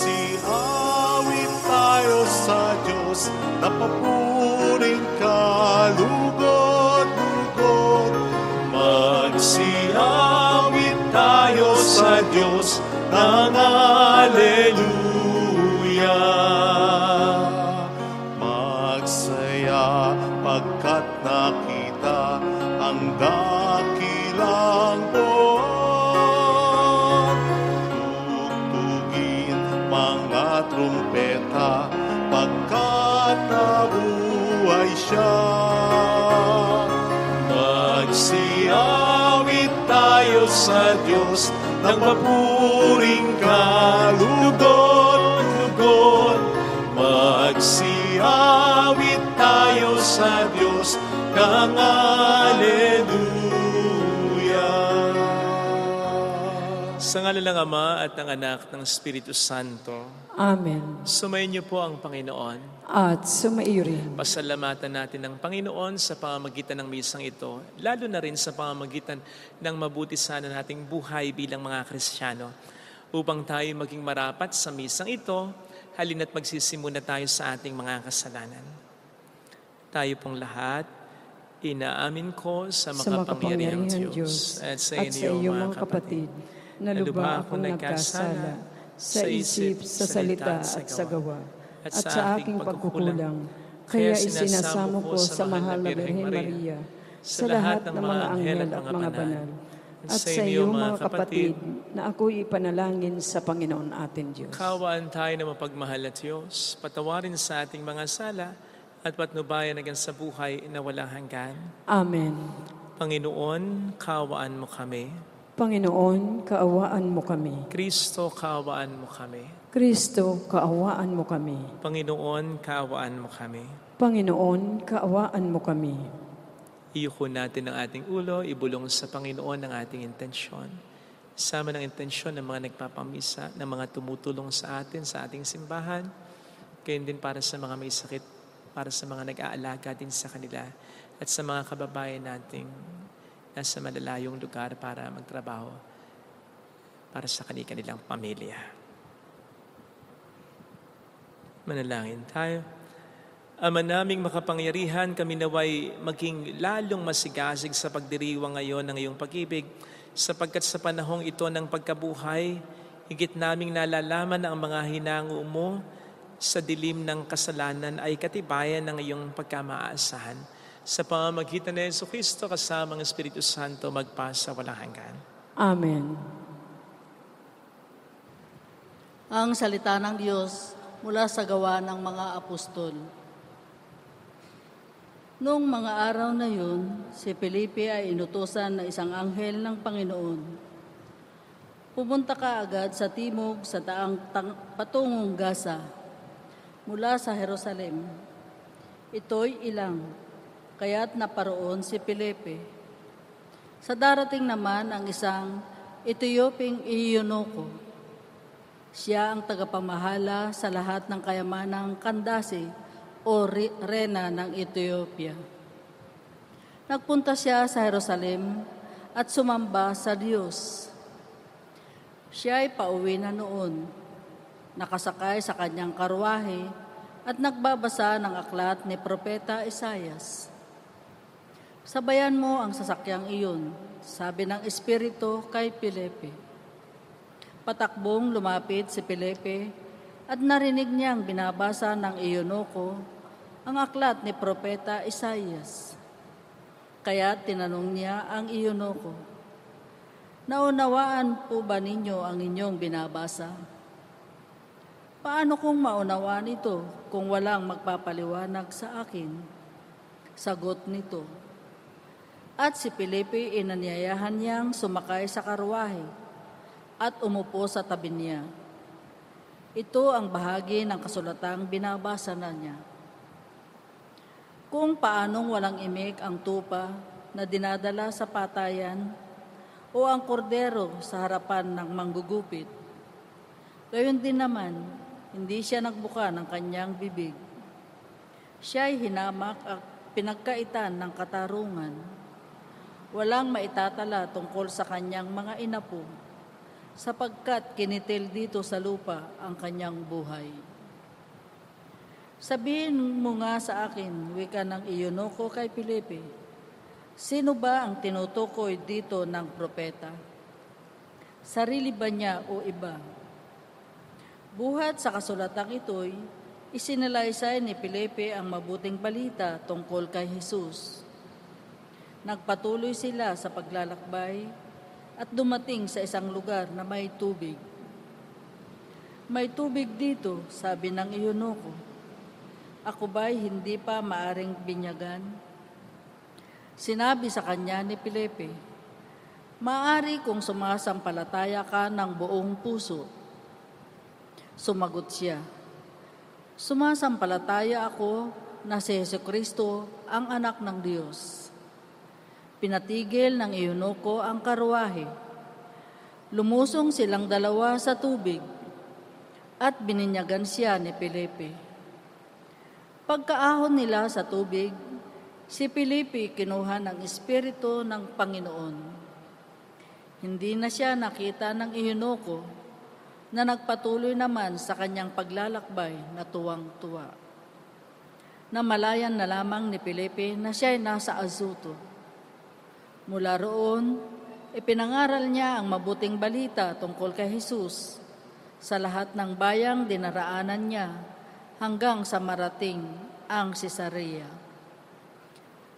Magsiawit tayo sa Diyos, napapuring kalugod-lugod. Magsiawit tayo sa Diyos, ng Alleluia. Magsaya pagkat nakita ang dakilang buwan. Tugtugin mga trumpeta pagkat nabuhay siya. Magsiawit tayo sa Diyos, ng mapuring kalugod-lugod. Magsiawit tayo sa Diyos, ng Alleluia. Sa ngalan ng Ama at ng Anak ng Espiritu Santo. Amen. Sumayin niyo po ang Panginoon. At sumaiyo rin. Pasalamatan natin ang Panginoon sa pamamagitan ng misang ito, lalo na rin sa pamamagitan ng mabuti sana nating buhay bilang mga Kristiyano. Upang tayo maging marapat sa misang ito, halina't magsisimula tayo sa ating mga kasalanan. Tayo pong lahat, inaamin ko sa makapangyarihang Diyos at sa inyo mga kapatid, na lubha akong nagkasala sa isip, sa salita at sa gawa, at sa aking pagkukulang. Kaya isinasamo ko sa mahal na Birheng Maria, sa lahat ng mga anghel at mga banal, at sa iyo mga kapatid, na ako'y ipanalangin sa Panginoon ating Diyos. Kaawaan tayo na mapagmahal at Diyos, patawarin sa ating mga sala, at patnubayan hanggang sa buhay na walang hanggan. Amen. Panginoon, kaawaan mo kami. Panginoon, kaawaan mo kami. Kristo, kaawaan mo kami. Kristo, kaawaan mo kami. Panginoon, kaawaan mo kami. Panginoon, kaawaan mo kami. Iyuko natin ang ating ulo, ibulong sa Panginoon ang ating intensyon. Sama ng intensyon ng mga nagpapamisa, ng mga tumutulong sa atin, sa ating simbahan. Gayon din para sa mga may sakit, para sa mga nag-aalaga din sa kanila, at sa mga kababayan nating nasa malalayong lugar para magtrabaho para sa kanilang pamilya. Manalangin tayo. Ama naming makapangyarihan, kami naway maging lalong masigasig sa pagdiriwang ngayon ng iyong pag-ibig, sapagkat sa panahong ito ng pagkabuhay, higit naming nalalaman na ang mga hinango mo sa dilim ng kasalanan ay katibayan ng iyong pagkamaasahan. Sa pamamagitan ni Jesucristo kasama ng Espiritu Santo magpasa walang hanggan. Amen. Ang salita ng Diyos mula sa gawa ng mga apostol. Noong mga araw na yun, si Felipe ay inutusan na isang anghel ng Panginoon. Pumunta ka agad sa timog sa patungong Gaza, mula sa Jerusalem. Ito'y ilang, kaya't naparoon si Felipe. Sa darating naman ang isang Etioping Eunuko. Siya ang tagapamahala sa lahat ng kayamanang Kandase o Rena ng Ethiopia. Nagpunta siya sa Jerusalem at sumamba sa Diyos. Siya ay pauwi na noon, nakasakay sa kanyang karwahe at nagbabasa ng aklat ni Propeta Isaias. Sabayan mo ang sasakyang iyon, sabi ng Espiritu kay Felipe. Patakbong lumapit si Felipe at narinig niyang binabasa ng Eunuko ang aklat ni Propeta Isaias. Kaya tinanong niya ang eunuko, "Naunawaan po ba ninyo ang inyong binabasa? Paano kung maunawaan ito kung walang magpapaliwanag sa akin?" Sagot nito. At si Felipe inanyayahan niyang sumakay sa karwahe at umupo sa tabi niya. Ito ang bahagi ng kasulatang binabasa na niya. Kung paanong walang imik ang tupa na dinadala sa patayan o ang kordero sa harapan ng manggugupit, gayon din naman, hindi siya nagbuka ng kanyang bibig. Siya'y hinamak at pinagkaitan ng katarungan. Walang maitatala tungkol sa kanyang mga inapo, sapagkat kinitil dito sa lupa ang kanyang buhay. Sabihin mo nga sa akin, wika ng eunuko kay Felipe, sino ba ang tinutukoy dito ng propeta? Sarili ba niya o iba? Buhat sa kasulatang ito'y isinalaysay ni Felipe ang mabuting balita tungkol kay Jesus. Nagpatuloy sila sa paglalakbay at dumating sa isang lugar na may tubig. "May tubig dito," sabi ng eunuko. "Ako ba'y hindi pa maaring binyagan?" Sinabi sa kanya ni Felipe, "Maari kung sumasampalataya ka ng buong puso." Sumagot siya, "Sumasampalataya ako na si Jesucristo ang anak ng Diyos." Pinatigil ng eunuko ang karwahe. Lumusong silang dalawa sa tubig at bininyagan siya ni Felipe. Pagkaahon nila sa tubig, si Felipe kinuha ng Espiritu ng Panginoon. Hindi na siya nakita ng eunuko na nagpatuloy naman sa kanyang paglalakbay na tuwang-tuwa. Namalayan na lamang ni Felipe na siya'y nasa Azoto. Mula roon, ipinangaral niya ang mabuting balita tungkol kay Jesus sa lahat ng bayang dinaraanan niya hanggang sa marating ang Cesarea.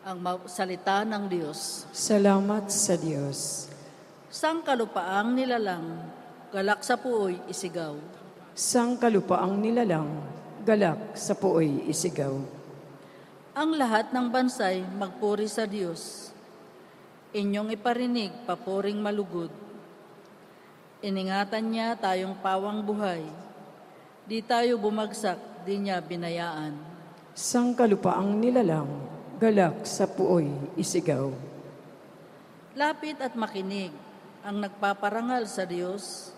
Ang salita ng Diyos. Salamat sa Diyos. Sangkalupaang nilalang, galak sa puoy isigaw. Sangkalupaang nilalang, galak sa puoy isigaw. Ang lahat ng bansay magpuri sa Diyos. Inyong iparinig papuring malugod. Iningatan niya tayong pawang buhay. Di tayo bumagsak, di niya binayaan. Sangkalupaang nilalang, galak sa puoy isigaw. Lapit at makinig ang nagpaparangal sa Diyos,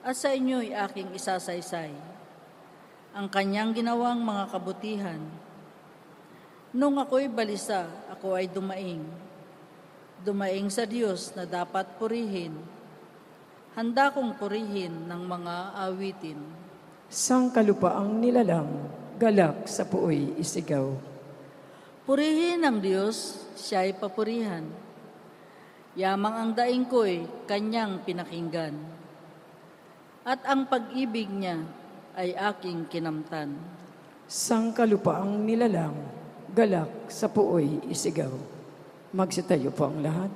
at sa inyo'y aking isasaysay ang kanyang ginawang mga kabutihan. Nung ako'y balisa, ako ay dumaing sa Diyos na dapat purihin. Handa kong purihin ng mga awitin. Sangkalupaang nilalang, galak sa puoy isigaw. Purihin ang Diyos, siya'y papurihan. Yamang ang daing ko'y kanyang pinakinggan. At ang pag-ibig niya ay aking kinamtan. Sangkalupaang nilalang, galak sa puoy isigaw. Magsitayo po ang lahat.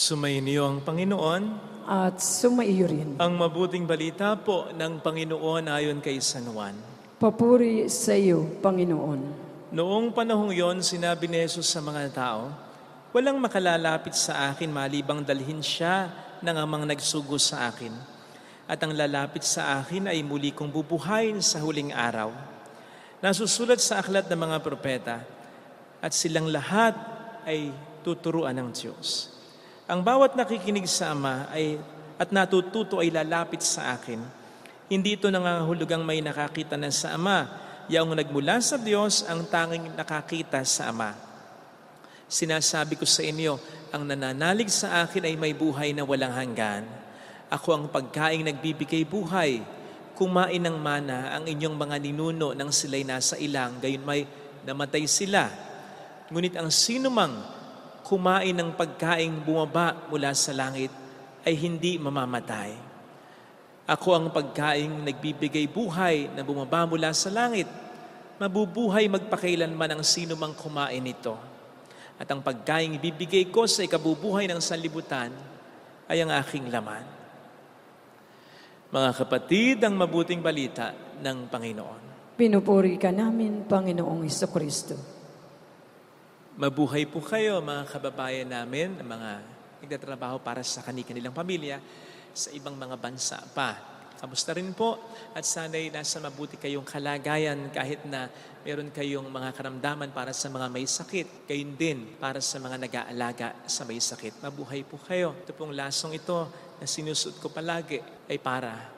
Sumainyo ang Panginoon. At sumaiyo rin. Ang mabuting balita po ng Panginoon ayon kay San Juan. Papuri sa iyo, Panginoon. Noong panahong yon, sinabi ni Jesus sa mga tao, "Walang makalalapit sa akin malibang dalhin siya ng amang nagsugo sa akin. At ang lalapit sa akin ay muli kong bubuhayin sa huling araw." Nasusulat sa aklat ng mga propeta, at silang lahat ay tuturuan ng Diyos. Ang bawat nakikinig sa Ama at natututo ay lalapit sa akin. Hindi ito nangangahulugang may nakakita na sa Ama yaong nagmula sa Diyos ang tanging nakakita sa Ama. Sinasabi ko sa inyo, ang nananalig sa akin ay may buhay na walang hanggan. Ako ang pagkaing nagbibigay buhay. Kumain ng mana ang inyong mga ninuno nang sila'y nasa ilang, gayon may namatay sila. Ngunit ang sinumang kumain ng pagkaing bumaba mula sa langit ay hindi mamamatay. Ako ang pagkaing nagbibigay buhay na bumaba mula sa langit. Mabubuhay magpakailanman ang sino mang kumain nito. At ang pagkaing ibibigay ko sa ikabubuhay ng sanlibutan ay ang aking laman. Mga kapatid, ang mabuting balita ng Panginoon. Pinupuri ka namin, Panginoong Hesukristo. Mabuhay po kayo, mga kababayan namin, mga nagtatrabaho para sa kanilang pamilya sa ibang mga bansa pa. Kamusta rin po? At sana'y nasa mabuti kayong kalagayan kahit na meron kayong mga karamdaman para sa mga may sakit. Gayon din para sa mga nag-aalaga sa may sakit. Mabuhay po kayo. Ito pong lasong ito na sinusuot ko palagi ay para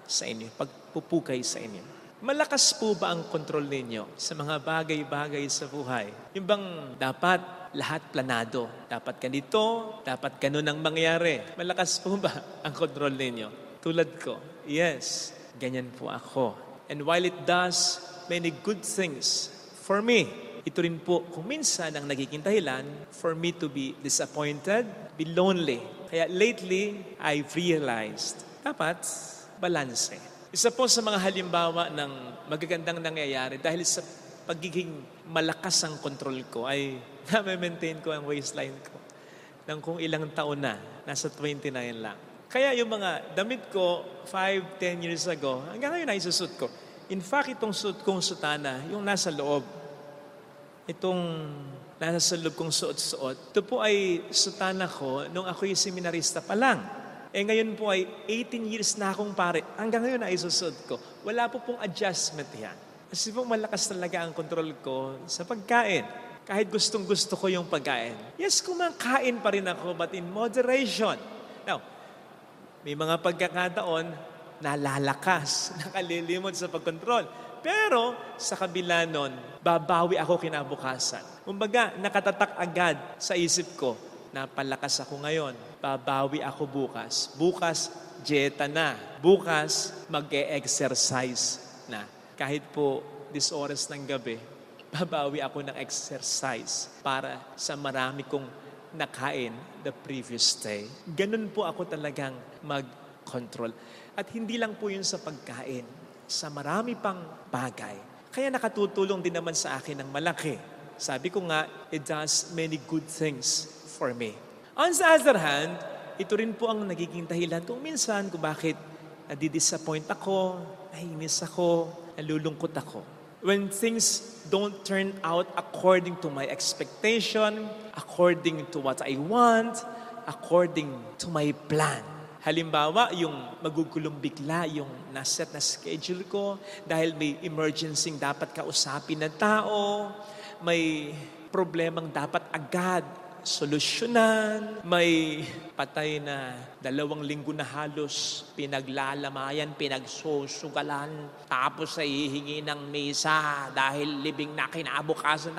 sa inyo. Pagpupukay sa inyo. Malakas po ba ang kontrol ninyo sa mga bagay-bagay sa buhay? Yung bang dapat lahat planado? Dapat ganito, dapat ganun ang mangyari. Malakas po ba ang kontrol ninyo? Tulad ko, yes, ganyan po ako. And while it does many good things for me, ito rin po kung minsan ang nagiging dahilan for me to be disappointed, be lonely. Kaya lately, I've realized, dapat balanse. Isa po sa mga halimbawa ng magagandang nangyayari dahil sa pagiging malakas ang kontrol ko ay na-maintain ko ang waistline ko ng kung ilang taon na, nasa 29 lang. Kaya yung mga damit ko 5-10 years ago, hanggang ngayon ay susut ko. In fact, itong suit kong sutana, yung nasa loob, itong nasa loob kong suot-suot, ito po ay sutana ko nung ako'y seminarista pa lang. Ngayon po ay 18 years na akong pare. Hanggang ngayon ay susod ko. Wala po pong adjustment yan. Kasi po malakas talaga ang kontrol ko sa pagkain. Kahit gustong-gusto ko yung pagkain. Yes, kumakain pa rin ako, but in moderation. Now, may mga pagkakataon na lalakas, nakalilimot sa pagkontrol. Pero sa kabila nun, babawi ako kinabukasan. Kumbaga, nakatatak agad sa isip ko, napalakas ako ngayon, babawi ako bukas. Bukas, dieta na. Bukas, mag-e-exercise na. Kahit po 10 oras ng gabi, babawi ako ng exercise para sa marami kong nakain the previous day. Ganun po ako talagang mag-control. At hindi lang po yun sa pagkain, sa marami pang bagay. Kaya nakatutulong din naman sa akin ng malaki. Sabi ko nga, it does many good things for me. On the other hand, ito rin po ang nagiging dahilan kung minsan kung bakit nadidisappoint ako, nahinis ako, nalulungkot ako. When things don't turn out according to my expectation, according to what I want, according to my plan. Halimbawa, yung magugulong bigla yung naset na schedule ko dahil may emergency dapat kausapin na tao, may problemang dapat agad solusyonan, may patay na 2 linggo na halos pinaglalamayan, pinagsusugalan, tapos ay hihingi ng misa dahil libing na kinabukasan.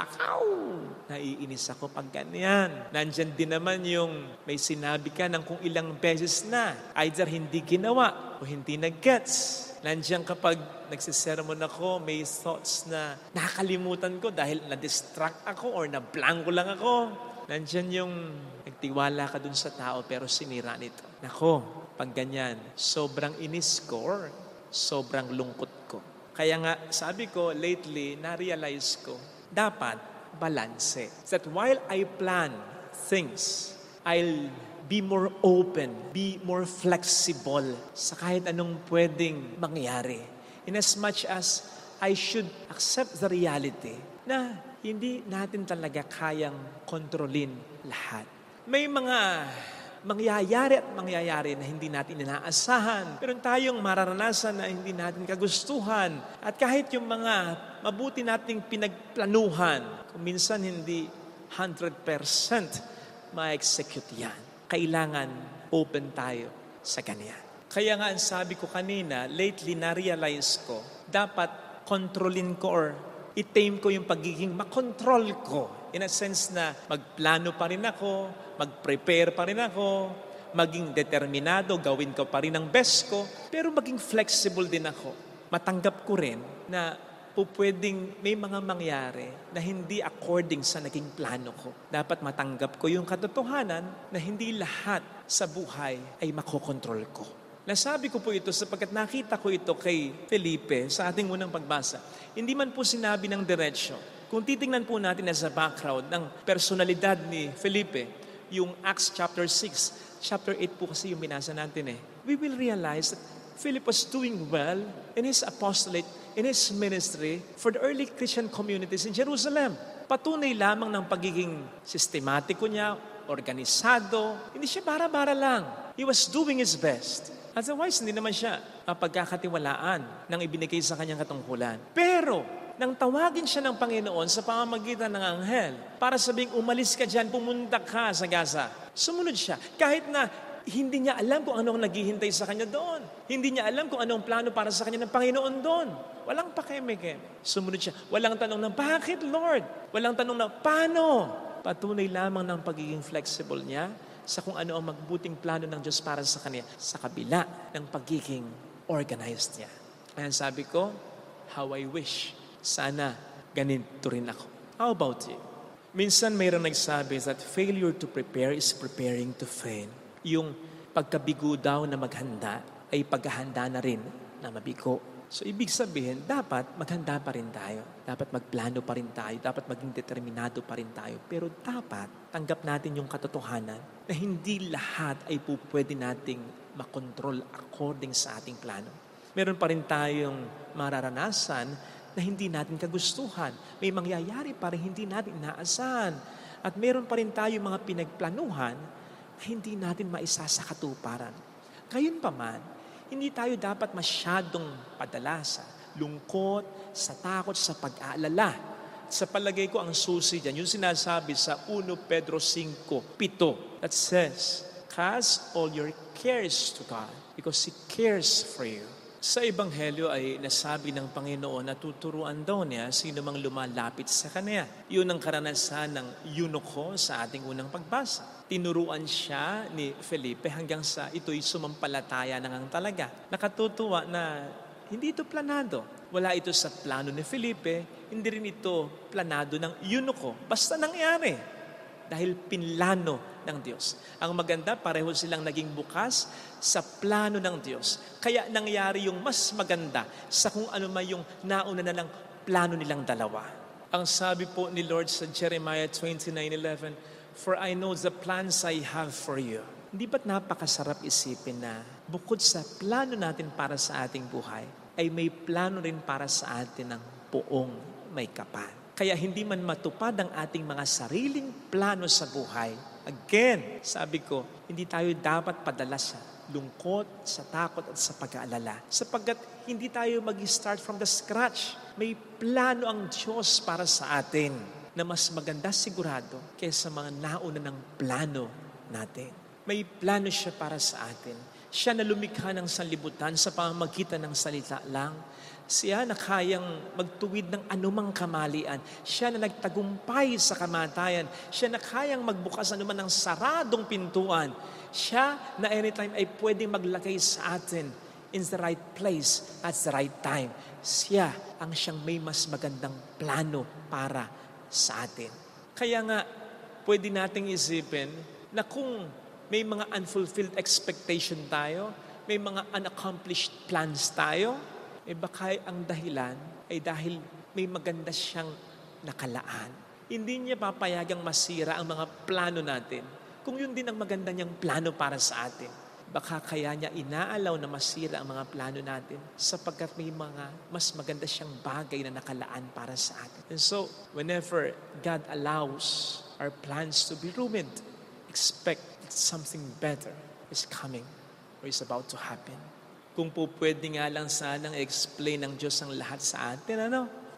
Naiinis ako pag ganyan. Nandyan din naman yung may sinabi ka ng kung ilang beses na, either hindi ginawa o hindi nag-gets. Nandiyan kapag nagsisermon ako, may thoughts na nakakalimutan ko dahil na-distract ako or na-blanko lang ako. Nandiyan yung nagtiwala ka dun sa tao pero sinira nito. Nako, pag ganyan, sobrang inis ko or sobrang lungkot ko. Kaya nga, sabi ko, lately, na-realize ko, dapat balanse. That while I plan things, I'll be more open, be more flexible sa kahit anong pwedeng mangyari. In as much as I should accept the reality na hindi natin talaga kayang kontrolin lahat. May mga mangyayari na hindi natin inaasahan. Meron tayong mararanasan na hindi natin kagustuhan. At kahit yung mga mabuti nating pinagplanuhan, kung minsan hindi 100% ma-execute yan. Kailangan open tayo sa ganyan. Kaya nga ang sabi ko kanina, lately na-realize ko, dapat kontrolin ko or i-tame ko yung pagiging makontrol ko. In a sense na magplano pa rin ako, mag-prepare pa rin ako, maging determinado, gawin ko pa rin ang best ko, pero maging flexible din ako. Matanggap ko rin na pwedeng may mga mangyari na hindi according sa naging plano ko. Dapat matanggap ko yung katotohanan na hindi lahat sa buhay ay makokontrol ko. Nasabi ko po ito sapagkat nakita ko ito kay Felipe sa ating unang pagbasa. Hindi man po sinabi ng diretsyo. Kung titingnan po natin as a background ng personalidad ni Felipe, yung Acts chapter 6, chapter 8 po kasi yung binasa natin we will realize that Philip was doing well in his apostolate, in his ministry for the early Christian communities in Jerusalem. Patunay lamang ng pagiging sistematiko niya, organisado. Hindi siya bara-bara lang. He was doing his best. Otherwise, hindi naman siya pagkakatiwalaan ng ibinigay sa kanyang katungkulan. Pero, nang tawagin siya ng Panginoon sa pamamagitan ng anghel para sabing umalis ka dyan, pumunta ka sa Gaza. Sumunod siya. Kahit na hindi niya alam kung anong naghihintay sa kanya doon. Hindi niya alam kung anong plano para sa kanya ng Panginoon doon. Walang pakeme-keme. Sumunod siya. Walang tanong na, bakit Lord? Walang tanong na, paano? Patunay lamang ng pagiging flexible niya sa kung ano ang magbuting plano ng Diyos para sa kanya sa kabila ng pagiging organized niya. Kaya sabi ko, how I wish. Sana ganito rin ako. How about you? Minsan mayroong nagsabi that failure to prepare is preparing to fail. Yung pagkabigo daw na maghanda ay paghahanda na rin na mabigo. So ibig sabihin, dapat maghanda pa rin tayo. Dapat magplano pa rin tayo. Dapat maging determinado pa rin tayo. Pero dapat tanggap natin yung katotohanan na hindi lahat ay pwede nating makontrol according sa ating plano. Meron pa rin tayong mararanasan na hindi natin kagustuhan. May mangyayari pa rin hindi natin inaasahan. At meron pa rin tayong mga pinagplanuhan na hindi natin maisa sa katuparan. Gayunpaman, hindi tayo dapat masyadong padala sa lungkot, sa takot, sa pag-aalala. Sa palagay ko, ang susi dyan, yung sinasabi sa 1 Pedro 5:7 that says, cast all your cares to God because He cares for you. Sa Ebanghelyo ay nasabi ng Panginoon na tuturuan daw niya sino mang lumalapit sa Kanya. Yun ang karanasan ng eunuko sa ating unang pagbasa. Tinuruan siya ni Felipe hanggang sa ito'y sumampalataya na ngang talaga. Nakatutuwa na hindi ito planado. Wala ito sa plano ni Felipe, hindi rin ito planado ng eunuko. Basta nangyari. Dahil pinlano ng Diyos. Ang maganda, pareho silang naging bukas sa plano ng Diyos. Kaya nangyari yung mas maganda sa kung ano man yung nauna na ng plano nilang dalawa. Ang sabi po ni Lord sa Jeremiah 29:11, for I know the plans I have for you. Hindi ba't napakasarap isipin na bukod sa plano natin para sa ating buhay, ay may plano rin para sa atin ng buong may kapal. Kaya hindi man matupad ang ating mga sariling plano sa buhay. Again, sabi ko, hindi tayo dapat padala sa lungkot, sa takot at sa pag-aalala. Sapagkat hindi tayo mag-start from the scratch. May plano ang Diyos para sa atin na mas maganda sigurado kaysa mga nauna ng plano natin. May plano siya para sa atin. Siya na lumikha ng sanlibutan sa pamamagitan ng salita lang. Siya na kayang magtuwid ng anumang kamalian. Siya na nagtagumpay sa kamatayan. Siya na kayang magbukas anuman ng saradong pintuan. Siya na anytime ay pwedeng maglagay sa atin in the right place at the right time. Siya ang siyang may mas magandang plano para sa atin. Kaya nga, pwede nating isipin na kung may mga unfulfilled expectation tayo, may mga unaccomplished plans tayo, baka ang dahilan ay dahil may maganda siyang nakalaan. Hindi niya papayagang masira ang mga plano natin. Kung yun din ang maganda niyang plano para sa atin, baka kaya niya inaalaw na masira ang mga plano natin sapagkat may mga mas maganda siyang bagay na nakalaan para sa atin. And so, whenever God allows our plans to be ruined, expect that something better is coming or is about to happen. Kung po pwede nga lang sanang explain ng Diyos ang lahat sa atin,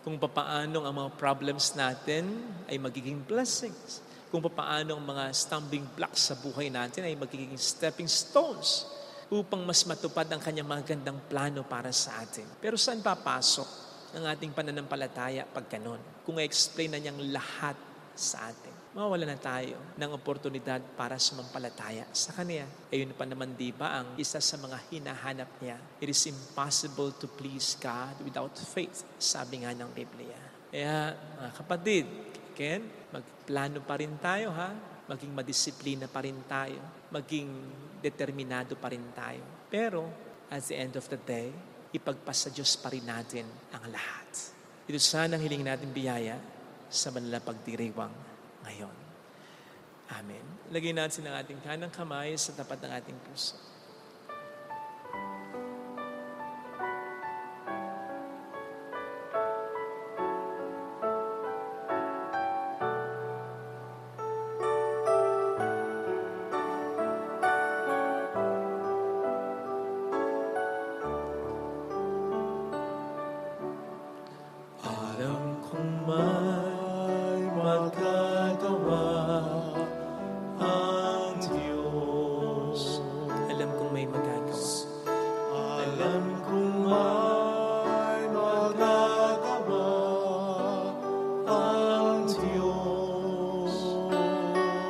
Kung papaano ang mga problems natin ay magiging blessings. Kung papaano ang mga stumbling blocks sa buhay natin ay magiging stepping stones upang mas matupad ang kanyang magandang plano para sa atin. Pero saan papasok ng ating pananampalataya pag ganon. Kung i-explain na niyang lahat sa atin, mawawala na tayo ng oportunidad para sumampalataya sa Kanya. Ayun pa naman di ba ang isa sa mga hinahanap niya? It is impossible to please God without faith, sabi nga ng Biblia. Kaya mga kapatid, Ken, magplano pa rin tayo ha? Maging madisiplina pa rin tayo. Maging determinado pa rin tayo. Pero at the end of the day, ipagpasa Diyos pa rin natin ang lahat. Ito sana ang hiling natin biyaya sa banal na pagdiriwang ngayon. Amen. Lagay natin ang ating kanang kamay sa tapat ng ating puso. Alam kong may magagawa ang Diyos. Alam kong may magagawa. Alam kong may magagawa ang Diyos.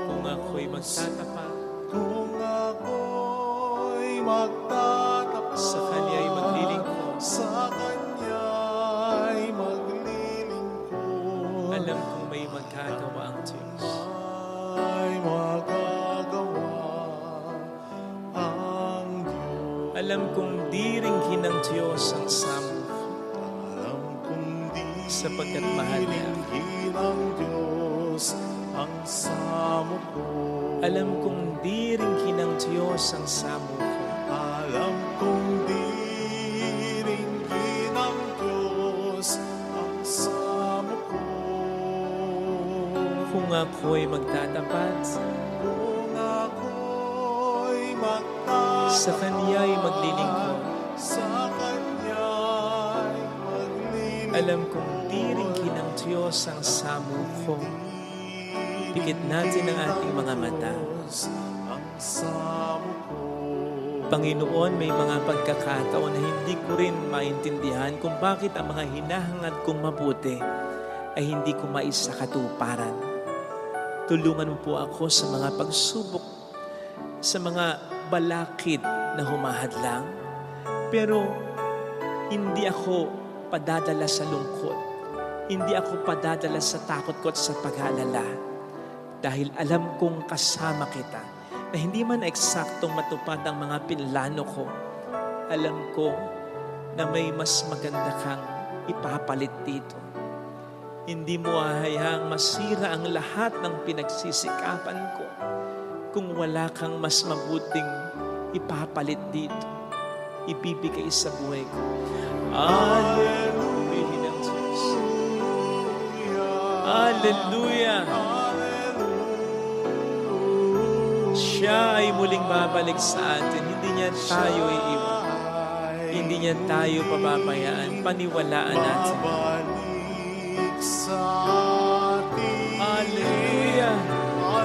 Kung ako'y magtatapat, Kung ako'y magtatapat, sa Kanya'y maglilingkod. sa Kanya'y maglilingkod, Alam kong may magagawa ang Diyos. ay magagawa ang Diyos. Alam kong di ringhin ng Diyos ang samo Alam kong di sapagkat mahal niya. ringhin ng Diyos ang samo ko. Alam kong di ringhin ng Diyos ang samo ko. Alam kong di ringhin ng Diyos ang samo ko. Kung ako'y magtatapat, Kung ako'y magtatapat, sa Kanya'y maglilingkod. sa Kanya'y maglilingkod, Alam kong di ringhin ng Diyos ang samo ko. Pikit natin ang ating mga mata. ang samo ko. Panginoon, may mga pagkakataon na hindi ko rin maintindihan kung bakit ang mga hinahangad kong mabuti ay hindi ko maisakatuparan. Tulungan mo po ako sa mga pagsubok, sa mga balakid na humahadlang. Pero hindi ako padadala sa lungkot. Hindi ako padadala sa takot ko at sa pag-aalala. Dahil alam kong kasama kita, na hindi man eksaktong matupad ang mga pinlano ko, alam ko na may mas maganda kang ipapalit dito. Hindi mo hahayaang masira ang lahat ng pinagsisikapan ko kung wala kang mas mabuting ipapalit dito, ibibigay sa buhay ko. Hallelujah! Hallelujah! Siya ay muling babalik sa atin. Hindi niya tayo iiwan. Hindi niya tayo pababayaan. Paniwalaan natin. Babalik sa atin. Hallelujah!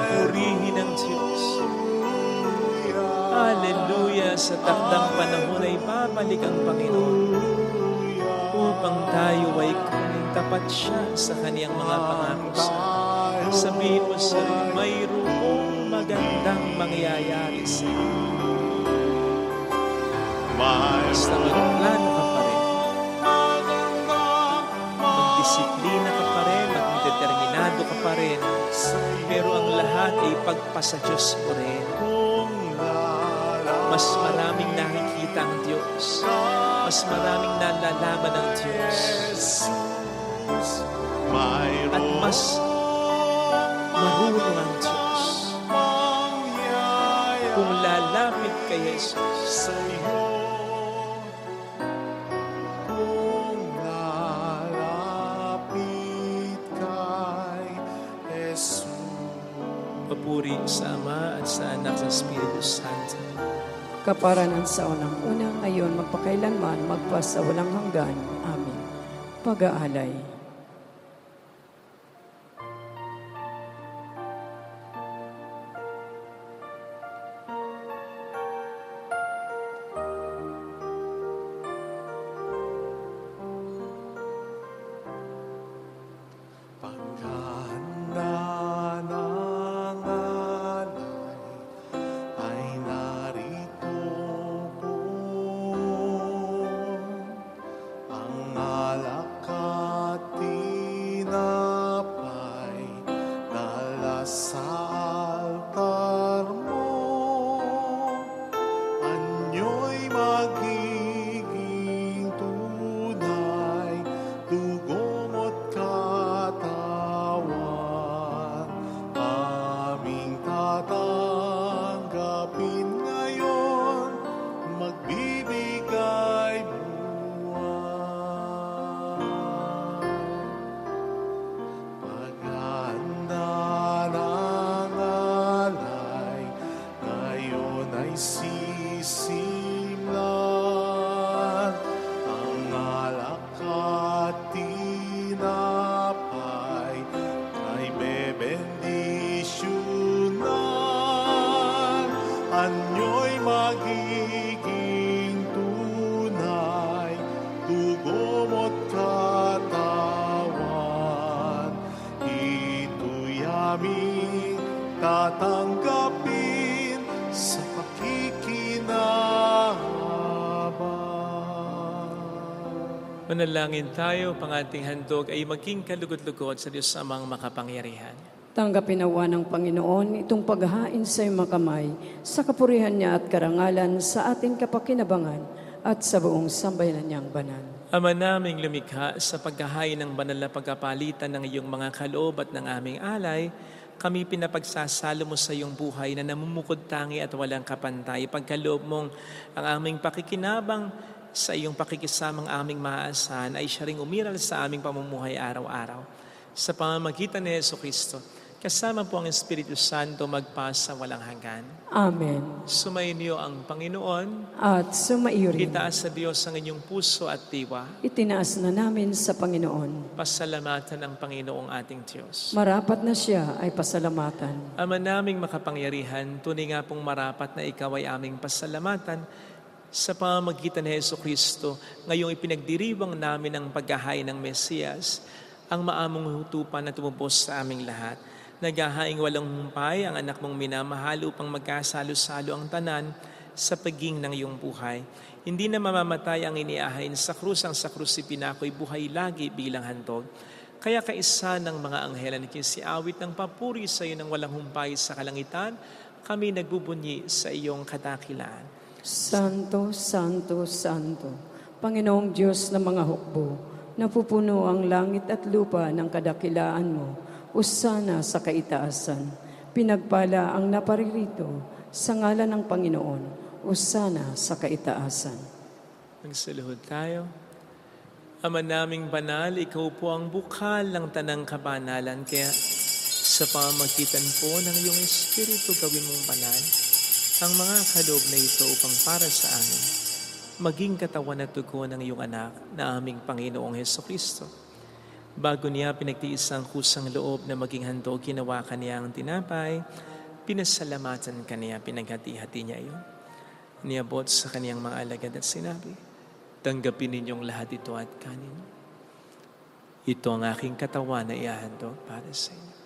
Purihin ang Diyos. Hallelujah! Sa takdang panahon ay babalik ang Panginoon upang tayo ay kunin tapat siya sa kaniyang mga pangako sa atin. Sabihin mo sa mayroong magandang mangyayari sa iyo. Basta magplano ka pa rin. Magdisiplina ka pa rin. Magdeterminado ka pa rin. Pero ang lahat ay pagpasa Diyos mo rin. Mas maraming nakikita ang Diyos. Mas maraming nalalaman ang Diyos. At mas marunong ang Diyos. Kung lalapit kay Jesus, sa iyo, kung lalapit kay Jesus. papuri sa Ama at sa Anak sa Espiritu Santo. Kaparanan sa unang-una, ngayon, magpakailanman, magpasa walang hanggan. Amen. Pag-aalay. simlan, ang alak at tinapay ay bebendisyonan. Anyo'y magiging tunay, dugo mo't katawan. Ito'y aming tatanggapin sa pakikinabang. Manalangin tayo, pang ating handog ay maging kalugod-lugod sa Diyos Amang makapangyarihan. Tanggapin nawa ng Panginoon itong paghahain sa iyong makamay sa kapurihan niya at karangalan sa ating kapakinabangan at sa buong sambayanan niyang banal. Ama naming lumikha, sa paghahain ng banal na pagkapalitan ng iyong mga kaloob at ng aming alay, kami pinapagsasalo mo sa iyong buhay na namumukod tangi at walang kapantay. Pagkaloob mong ang aming pakikinabang sa iyong pakikisamang aming maaasahan ay siya ring umiral sa aming pamumuhay araw-araw. Sa pamamagitan ni Jesucristo, kasama po ang Espiritu Santo magpasa walang hanggan. Amen. Sumainyo ang Panginoon. At sumaiyo rin. Itaas sa Diyos ang inyong puso at diwa. Itinaas na namin sa Panginoon. Pasalamatan ang Panginoong ating Diyos. Marapat na siya ay pasalamatan. Ama naming makapangyarihan, tunay nga pong marapat na ikaw ay aming pasalamatan sa pamamagitan ni Jesucristo. Ngayong ipinagdiriwang namin ang paghahain ng Mesiyas, ang maamong hutupan na tumubos sa aming lahat. Naghahaing walang humpay ang anak mong minamahal upang magkasalo-salo ang tanan sa paging ng iyong buhay. Hindi na mamamatay ang iniahain sa krus, ang sa krus ipinako'y buhay lagi bilang handog. Kaya kaisa ng mga anghel na nagsisiawit ng papuri sa iyo ng walang humpay sa kalangitan, kami nagbubunyi sa iyong kadakilaan. Santo, Santo, Santo, Panginoong Diyos ng mga hukbo, napupuno ang langit at lupa ng kadakilaan mo. Usana sa kaitaasan, pinagpala ang naparirito sa ngalan ng Panginoon. Usana sa kaitaasan. Magsaluhod tayo. Ama naming banal, ikaw po ang bukal ng tanang kabanalan. Kaya sa pamamagitan po ng iyong Espiritu, gawin mong banal ang mga kaloob na ito upang para sa amin maging katawan at dugo ng iyong anak na aming Panginoong Jesucristo. Bago niya pinagtiis ang kusang loob na maging handog, ginawa kaniya ang tinapay, pinasalamatan kaniya, pinaghati-hati niya iyon. Niabot sa kaniyang mga alagad at sinabi, tanggapin ninyong lahat ito at kanin. Ito ang aking katawan na ihahandog para sa inyo.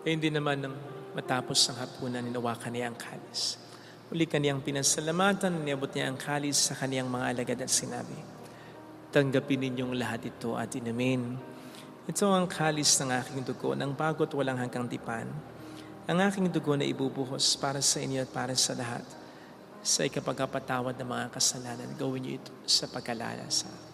E hindi naman nang matapos ang hapunan, ninawakan niya ang kalis. Uli kaniyang pinasalamatan, niabot niya ang kalis sa kaniyang mga alagad at sinabi, tanggapin ninyong lahat ito at inumin. Ito ang kalis ng aking dugo, ng bago't walang hanggang tipan. Ang aking dugo na ibubuhos para sa inyo at para sa lahat. Sa ikapagpatawad ng mga kasalanan, gawin niyo ito sa pag-alala sa akin.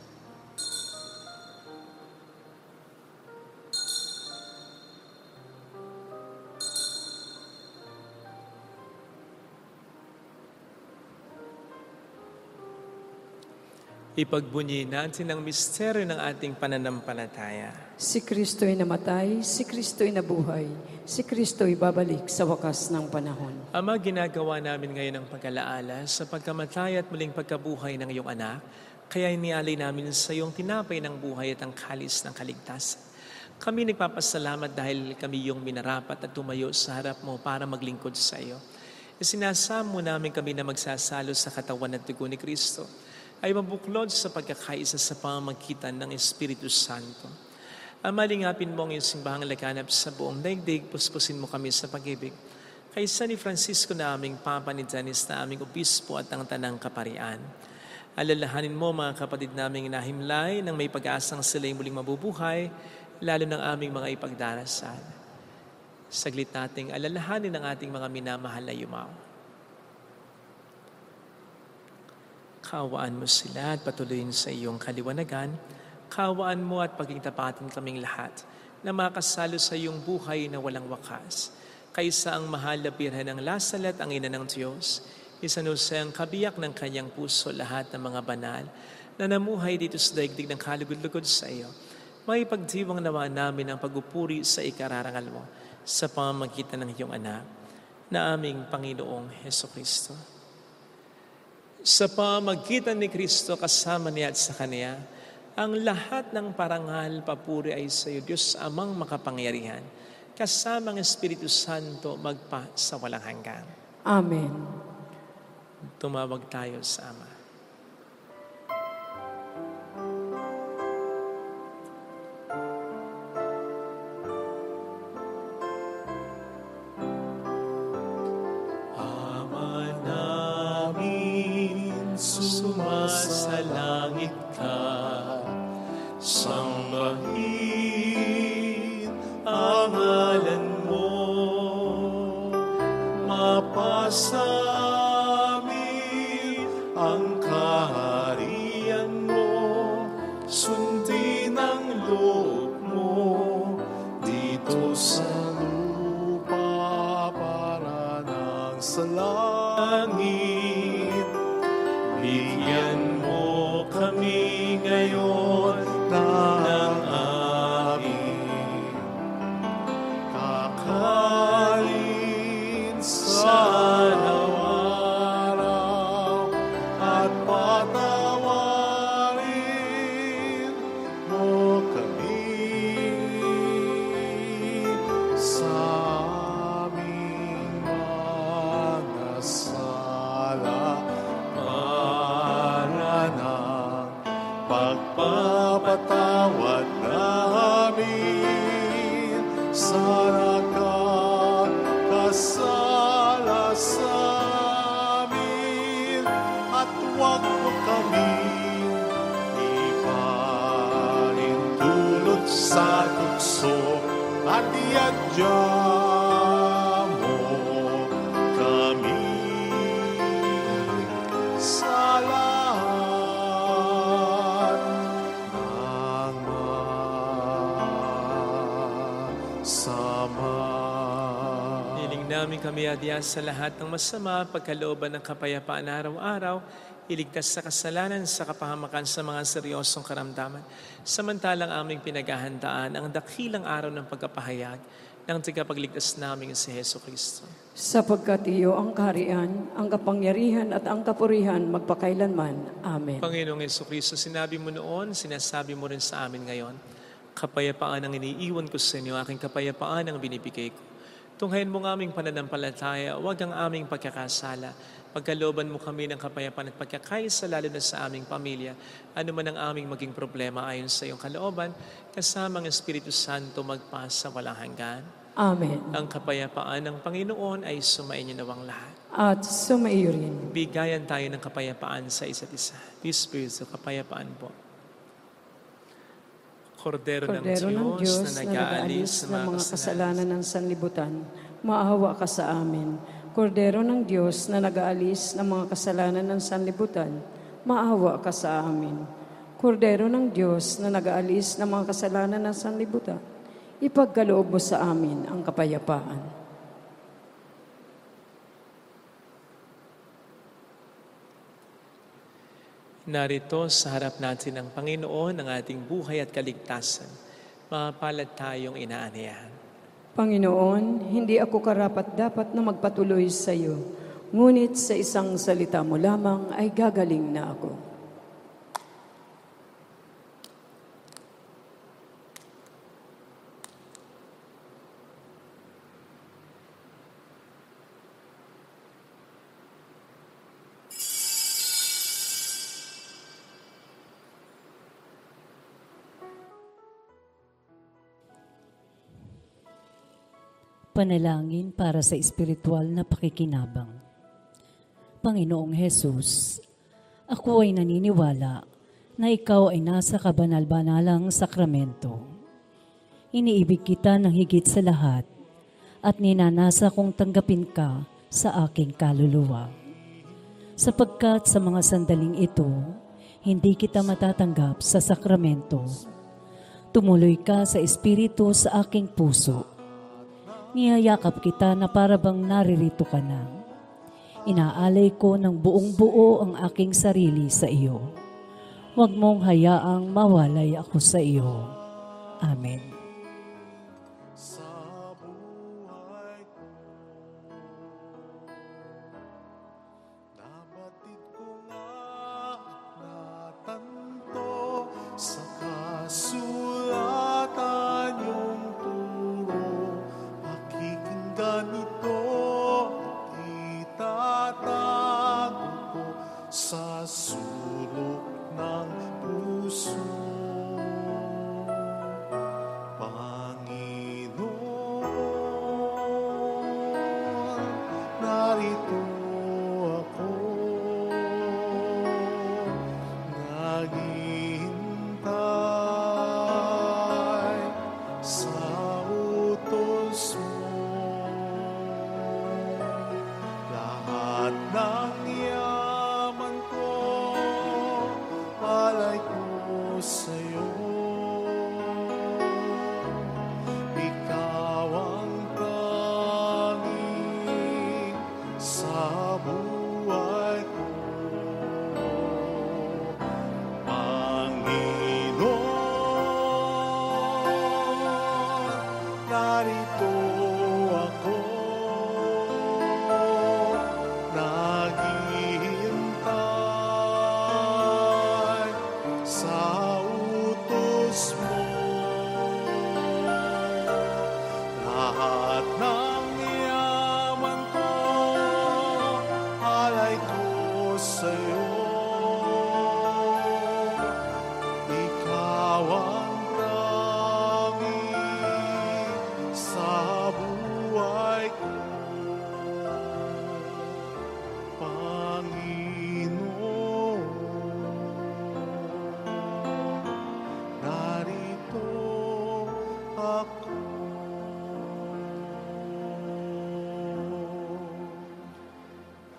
Ipagbunyi natin ang misteryo ng ating pananampalataya. Si Kristo'y namatay, si Kristo'y nabuhay, si Kristo'y babalik sa wakas ng panahon. Ama, ginagawa namin ngayon ang pag-alaala sa pagkamatay at muling pagkabuhay ng iyong anak, kaya inialay namin sa iyong tinapay ng buhay at ang kalis ng kaligtasan. Kami nagpapasalamat dahil kami iyong minarapat at tumayo sa harap mo para maglingkod sa iyo. Isinasamo namin kami na magsasalo sa katawan at dugo ni Kristo ay mabuklod sa pagkakaisa sa pamamagitan ng Espiritu Santo. Malingapin mo ang iyong simbahang laganap sa buong daigdig, puspusin mo kami sa pag-ibig. Kaysa ni Francisco na aming Papa, ni Janis na aming Obispo at ang Tanang Kaparian. Alalahanin mo mga kapatid naming nahimlay nang may pag-asang sila'y muling mabubuhay, lalo ng aming mga ipagdarasal. Saglit nating alalahanin ang ating mga minamahal na yumaw. Kaawaan mo sila at patuloyin sa iyong kaliwanagan. Kaawaan mo at pagingtapatin kaming lahat na makasalo sa iyong buhay na walang wakas. Kaysa ang mahal na Birhen ng Lasalet, ang ina ng Diyos, San Jose ang kabiyak ng kanyang puso, lahat ng mga banal, na namuhay dito sa daigdig ng kalugod-lugod sa iyo, may pagdiwang nawa namin ang pagpupuri sa ikararangal mo sa pamamagitan ng iyong anak na aming Panginoong Hesukristo. Sa pamamagitan ni Kristo kasama niya at sa Kanya, ang lahat ng parangal, papuri ay sa iyo, Diyos Amang makapangyarihan, kasama ang Espiritu Santo magpa sa walang hanggan. Amen. Tumawag tayo sa Ama. Sumasalangit ka, sambahin ang ngalan mo, mapasamin ang kaharian mo, sundin ang loob mo dito sa lupa para ng sa langit. Bigyan mo kami ngayon ng aming kakain sa araw-araw at patawarin mo kami sa aming mga sala. Pagpapatawad namin sa nagkakasala sa amin, at huwag mo kaming ipahintulot sa tukso, at iadya mo kami sa namin kami adya sa lahat ng masama, pagkalooban ng kapayapaan araw-araw, iligtas sa kasalanan, sa kapahamakan sa mga seryosong karamdaman. Samantalang aming pinaghahandaan ang dakilang araw ng pagkapahayag ng tagapagligtas namin si Hesukristo. Sapagkat iyo ang kaharian, ang kapangyarihan at ang kapurihan magpakailanman. Amen. Panginoong Hesukristo, sinabi mo noon, sinasabi mo rin sa amin ngayon, kapayapaan ang iniiwan ko sa inyo, aking kapayapaan ang binibigay ko. Tunghayin mo ng aming pananampalataya, huwag ang aming pagkakasala. Pagkalooban mo kami ng kapayapaan at pagkakaisa, lalo na sa aming pamilya. Ano man ang aming maging problema ayon sa iyong kalooban, kasama ang Espiritu Santo magpasa walang hanggan. Amen. Ang kapayapaan ng Panginoon ay sumainyo nawang lahat. At sumaiyo rin. Bigayan tayo ng kapayapaan sa isa't isa. This Spirit of kapayapaan po. Kordero ng Diyos na nag-aalis ng mga kasalanan ng sanlibutan, maawa ka sa amin. Kordero ng Diyos na nag-aalis ng mga kasalanan ng sanlibutan, maawa ka sa amin. Kordero ng Diyos na nag-aalis ng mga kasalanan ng sanlibutan, ipagkaloob mo sa amin ang kapayapaan. Narito sa harap natin ng Panginoon ang ating buhay at kaligtasan. Mapalad tayong inaanihan. Panginoon, hindi ako karapat-dapat na magpatuloy sa iyo, ngunit sa isang salita mo lamang ay gagaling na ako. Panalangin para sa espiritual na pakikinabang. Panginoong Hesus, ako ay naniniwala na ikaw ay nasa kabanal-banalang sakramento. Iniibig kita ng higit sa lahat at ninanasa kong tanggapin ka sa aking kaluluwa. Sapagkat sa mga sandaling ito, hindi kita matatanggap sa sakramento. Tumuloy ka sa espiritu sa aking puso. Niyayakap kita na parabang naririto ka na. Inaalay ko ng buong buo ang aking sarili sa iyo. huwag mong hayaang mawalay ako sa iyo. Amen. sa buhay ko. Nabatid ko nga natanto sa kasulatan yung turo. Pakikinggan ito at itatago ko sa sulok ng puso. Panginoon, narito ako, naghihintay sa utos mo. Lahat ng yaman ko, palay ko sa'yo. Ikaw ang tanging sa buhay ko. Panginoon, narito ako, naghihintay sa utos mo. Lahat ng yaman ko, alay ko sa'yo. Ikaw ang tanging sa buhay ko. Panginoon, narito ako.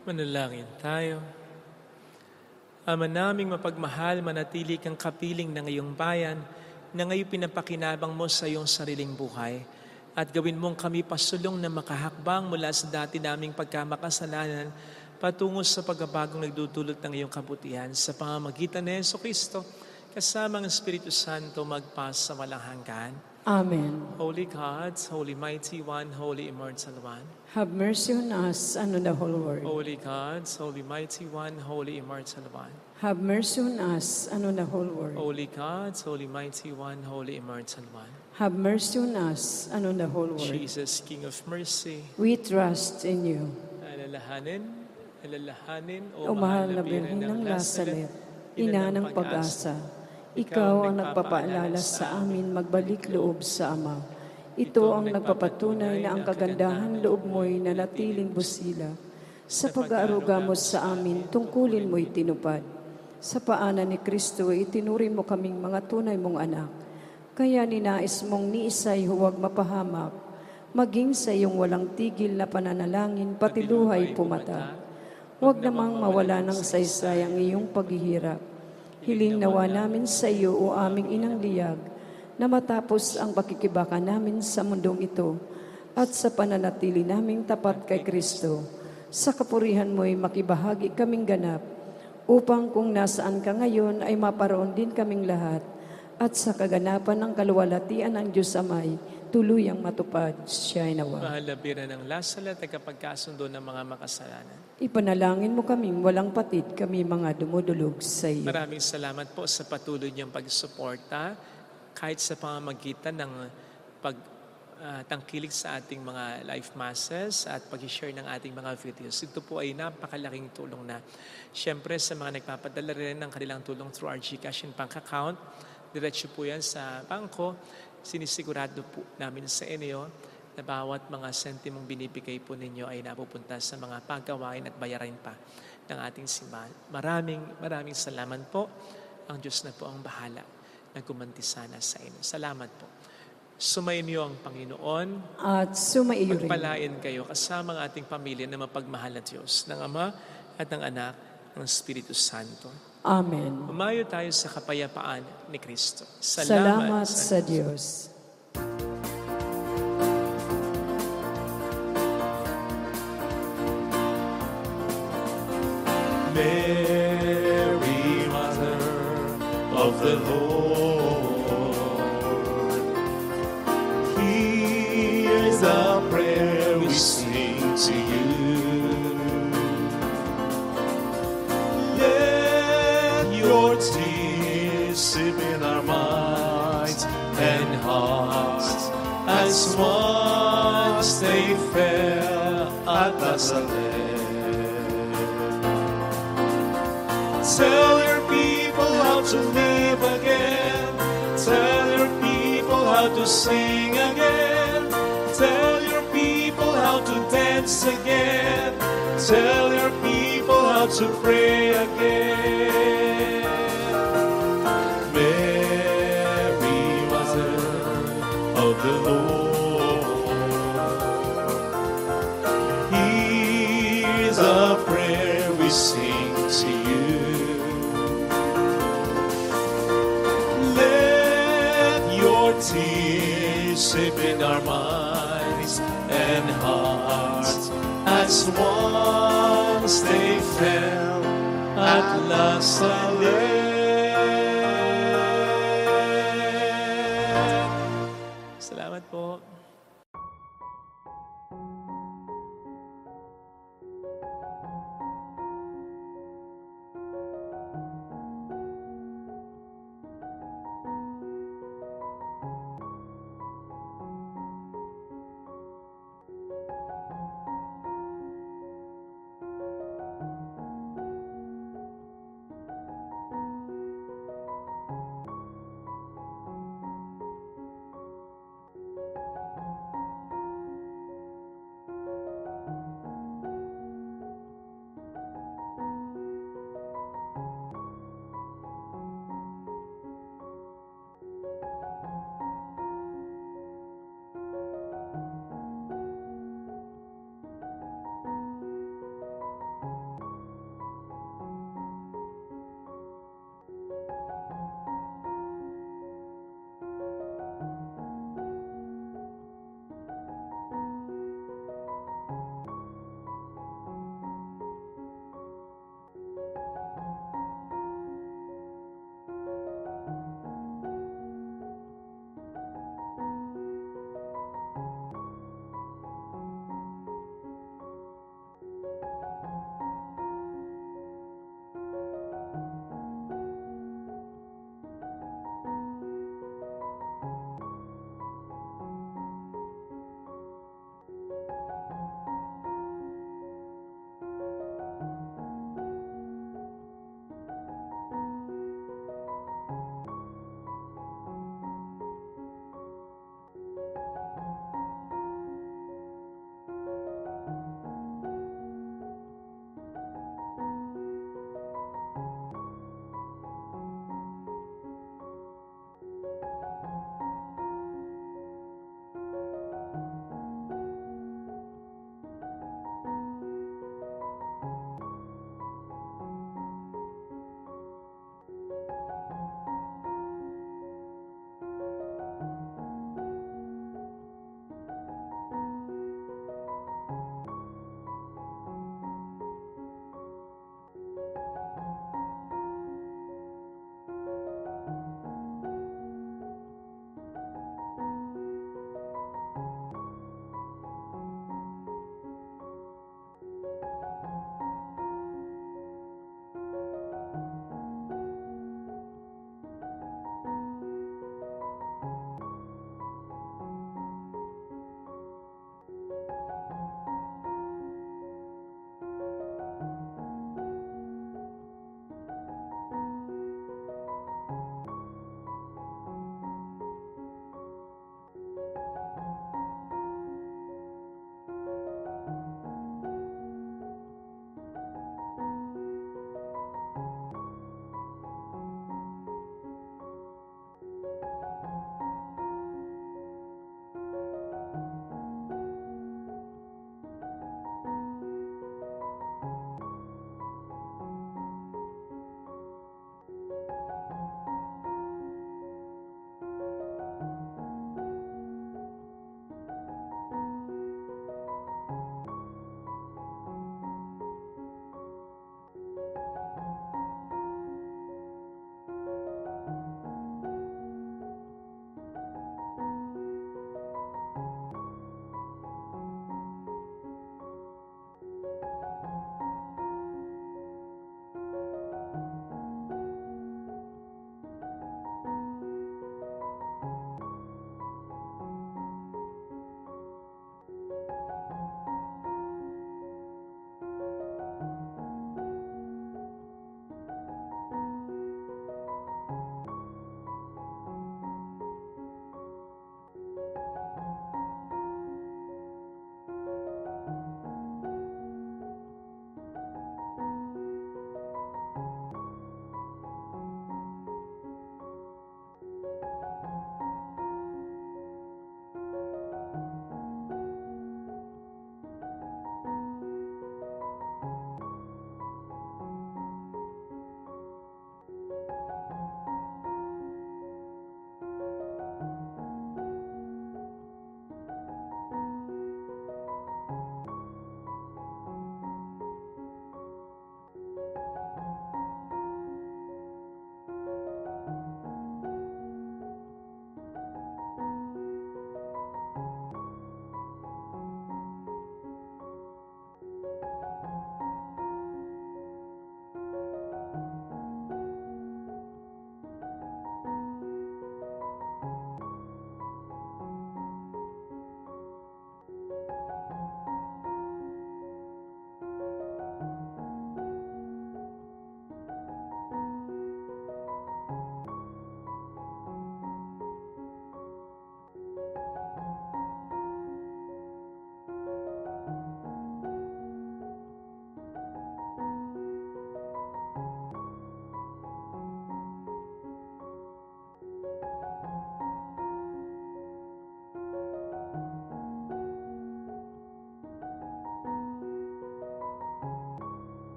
Manalangin tayo. Ama naming mapagmahal, manatili kang kapiling ng iyong bayan na ngayon pinapakinabang mo sa iyong sariling buhay at gawin mong kami pasulong na makahakbang mula sa dati naming pagkamakasalanan patungo sa pagbabagong nagdudulot ng iyong kabutihan sa pamamagitan ni Jesucristo kasama ng Espiritu Santo magpas sa walang hanggan. Amen. Holy God, Holy Mighty One, Holy Immortal One. Have mercy on us and on the whole world. Holy God, Holy Mighty One, Holy Immortal One. Have mercy on us and on the whole world. Holy God, Holy Mighty One, Holy Immortal One. Have mercy on us and on the whole world. Jesus, King of Mercy, We trust in you. alalahanin, O mahal na Birhen ng Lazaret, ina ng pag-asa, ikaw ang nagpapaalala sa amin magbalik loob sa Ama. Ito ang nagpapatunay na ang kagandahan loob mo'y nanatiling busila. Sa pag-aaruga mo sa amin, tungkulin mo'y tinupad. Sa paanan ni Kristo, itinuri mo kaming mga tunay mong anak. Kaya ninais mong ni isa'y huwag mapahamak, maging sa iyong walang tigil na pananalangin, pati luhay pumata. Huwag namang mawala ng saysay ang iyong paghihirap. Hiling nawa namin sa iyo, o aming inang liyag, na matapos ang pakikibaka namin sa mundong ito at sa pananatili naming tapat kay Kristo, sa kapurihan mo'y makibahagi kaming ganap, upang kung nasaan ka ngayon ay maparoon din kaming lahat, at sa kaganapan ng kaluwalhatian ng Diyos Amay, tuluyang matupad siya'y nawa. mahal na Birhen ng Lazaret, tagapagkasundo ng mga makasalanan. Ipanalangin mo kaming walang patid, kami mga dumudulog sa iyo. Maraming salamat po sa patuloy niyong pagsuporta kahit sa pamamagitan ng pagtangkilik sa ating mga live masses at pag-share ng ating mga videos. Ito po ay napakalaking tulong na. Siyempre sa mga nagpapadala rin ng kanilang tulong through our GCash and bank account, diretso po yan sa bangko. Sinisigurado po namin sa inyo na bawat mga sentimong binibigay po ninyo ay napupunta sa mga paggawain at bayarin pa ng ating simbahan. Maraming salamat po. Ang Diyos na po ang bahala na gumantisana sa inyo. Salamat po. Sumayin niyo ang Panginoon. At sumaiyo rin. Pagpalain kayo kasama ang ating pamilya na mapagmahal na Diyos, ng Ama at ng Anak, ng Espiritu Santo. Amen. Umayo tayo sa kapayapaan ni Kristo. Salamat sa Diyos. Mary, Mother of the Lord. Here's the prayer we sing to you. Let your tears sip in our minds and hearts as once they fell at Nazareth. Tell your people how to live again. Tell your people how to sing again. Tell your people how to dance again. Tell your people how to pray again. Mary, Mother of the Lord, here's a prayer we sing to you. Let your tears sip in our minds and hearts as once they fell at Nazareth. Salamat po.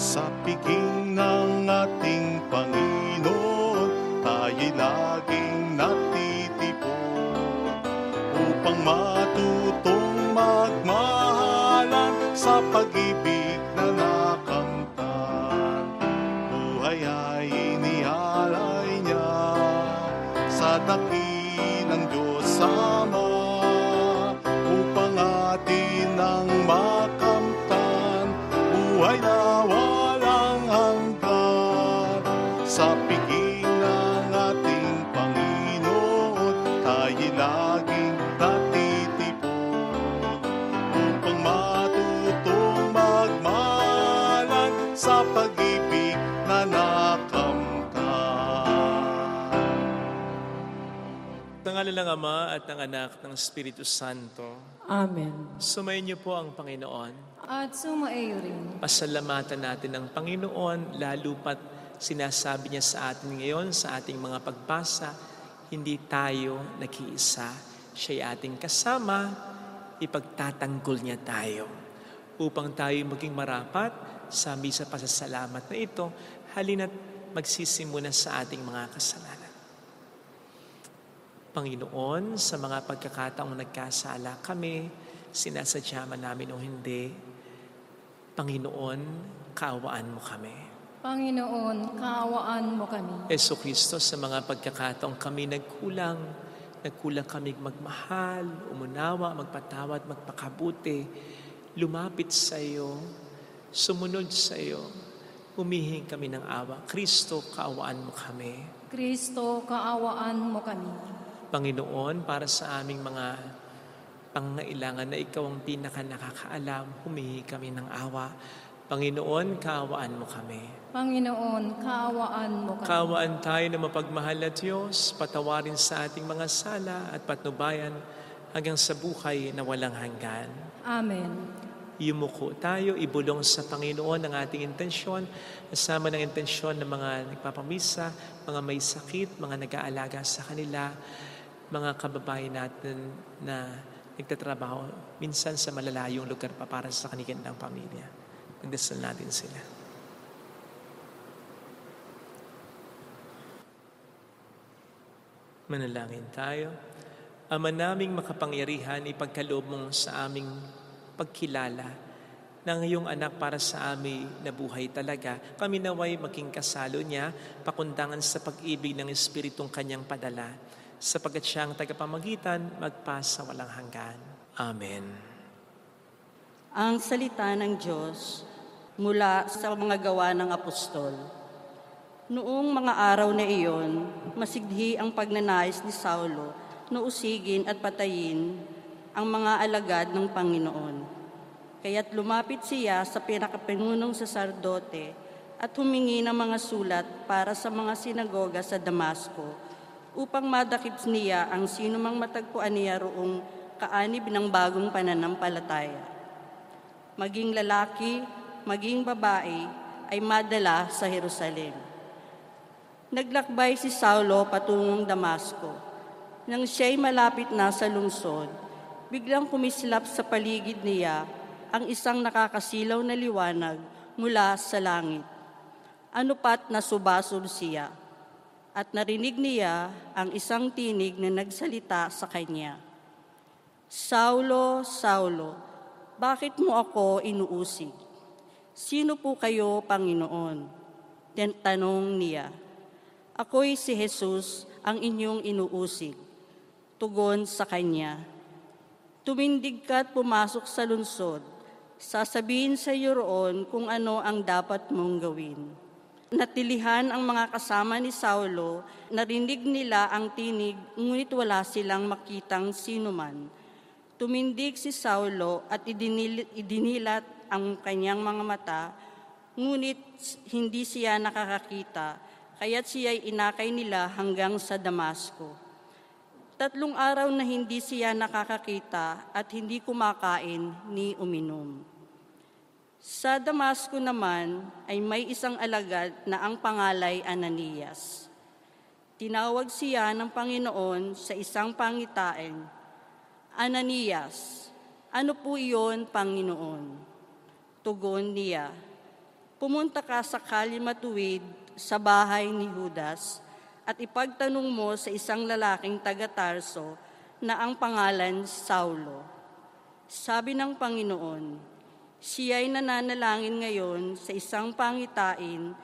Sa piging ng ating Panginoon, tayo'y laging natitipon upang matutong magmahalan sa pag-ibig na nakamtan. Buhay ay inialay niya sa dakilang Diyos Ama upang atin ang makamtan. Buhay na walang hanggan sa piging ng ating Panginoon, tayo'y laging natitipon upang matutong magmahalan sa pag-ibig na nakamtan. Sa ngalan ng Ama at ng Anak ng Espiritu Santo, Amen. sumayin niyo po ang Panginoon. At sumaiyo rin. Pasalamatan natin ang Panginoon, lalo pat sinasabi niya sa atin ngayon sa ating mga pagbasa, hindi tayo nag-iisa. Siya'y ating kasama, ipagtatanggol niya tayo. Upang tayo maging marapat sa misa pasasalamat na ito, halina't magsisimula sa ating mga kasalanan. Panginoon, sa mga pagkakataong nagkasala kami, sinasadya man namin o hindi, Panginoon, kaawaan mo kami. Panginoon, kaawaan mo kami. Yesu Kristo, sa mga pagkakataong kami nagkulang kami magmahal, umunawa, magpatawad, magpakabuti, lumapit sa iyo, sumunod sa iyo, humihing kami ng awa. Kristo, kaawaan mo kami. Kristo, kaawaan mo kami. Panginoon, para sa aming mga pangailangan na ikaw ang pinaka-nakakaalam, humihingi kami ng awa. Panginoon, kaawaan mo kami. Panginoon, kaawaan mo kami. Kaawaan tayo na mapagmahal na Diyos, patawarin sa ating mga sala at patnubayan hanggang sa buhay na walang hanggan. Amen. Yumuko tayo, ibulong sa Panginoon ang ating intensyon, kasama ng intensyon ng mga nagpapamisa, mga may sakit, mga nag-aalaga sa kanila, mga kababayan natin na nagtatrabaho, minsan sa malalayong lugar pa para sa kanilang pamilya. Magdasal natin sila. Manalangin tayo. Ama naming makapangyarihan, ipagkaloob mo sa aming pagkilala ng iyong anak para sa amin na buhay talaga. Kami naway maging kasalo niya, pakundangan sa pag-ibig ng Espiritong kanyang padala, sapagkat siyang tagapamagitan, magpas sa walang hanggan. Amen. Ang salita ng Diyos mula sa mga gawa ng apostol. Noong mga araw na iyon, masighi ang pagnanais ni Saulo na usigin at patayin ang mga alagad ng Panginoon. Kaya't lumapit siya sa pinakapangunong saserdote at humingi ng mga sulat para sa mga sinagoga sa Damasco upang madakip niya ang sinumang matagpuan niya roong kaanib ng bagong pananampalataya. Maging lalaki, maging babae, ay madala sa Jerusalem. Naglakbay si Saulo patungong Damasco. Nang siya'y malapit na sa lungsod, biglang kumislap sa paligid niya ang isang nakakasilaw na liwanag mula sa langit. Ano pat nasubasol siya, at narinig niya ang isang tinig na nagsalita sa kanya. Saulo, Saulo, bakit mo ako inuusig? Sino po kayo, Panginoon? Tanong niya. Ako'y si Jesus, ang inyong inuusig. Tugon sa kanya. Tumindig ka at pumasok sa lungsod. Sasabihin sa iyo roon kung ano ang dapat mong gawin. Natilihan ang mga kasama ni Saulo, narinig nila ang tinig, ngunit wala silang makitang sinuman. Tumindig si Saulo at idinilat ang kanyang mga mata, ngunit hindi siya nakakakita, kaya't siya'y inakay nila hanggang sa Damasco. 3 araw na hindi siya nakakakita at hindi kumakain ni uminom. Sa Damasco naman ay may isang alagad na ang pangalay Ananias. Tinawag siya ng Panginoon sa isang pangitain, Ananias, ano po iyon, Panginoon? Tugon niya, Pumunta ka sa kalye matuwid sa bahay ni Judas at ipagtanong mo sa isang lalaking taga-Tarso na ang pangalan Saulo. Sabi ng Panginoon, siya'y nananalangin ngayon sa isang pangitain.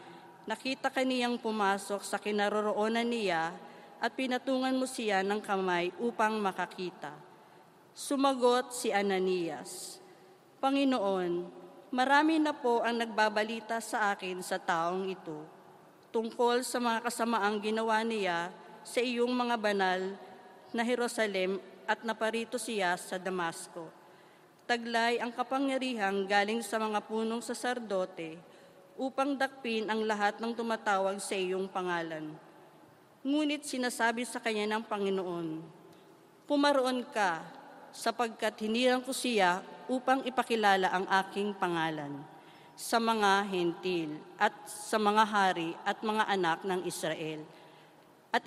Nakita ka niyang pumasok sa kinaroroonan niya at pinatungan mo siya ng kamay upang makakita. Sumagot si Ananias, Panginoon, marami na po ang nagbabalita sa akin sa taong ito tungkol sa mga kasamaang ginawa niya sa iyong mga banal na Jerusalem at naparito siya sa Damasco. Taglay ang kapangyarihang galing sa mga punong saserdote upang dakpin ang lahat ng tumatawag sa iyong pangalan. Ngunit sinasabi sa kanya ng Panginoon, pumaroon ka, sapagkat hinirang ko siya upang ipakilala ang aking pangalan sa mga hentil at sa mga hari at mga anak ng Israel. At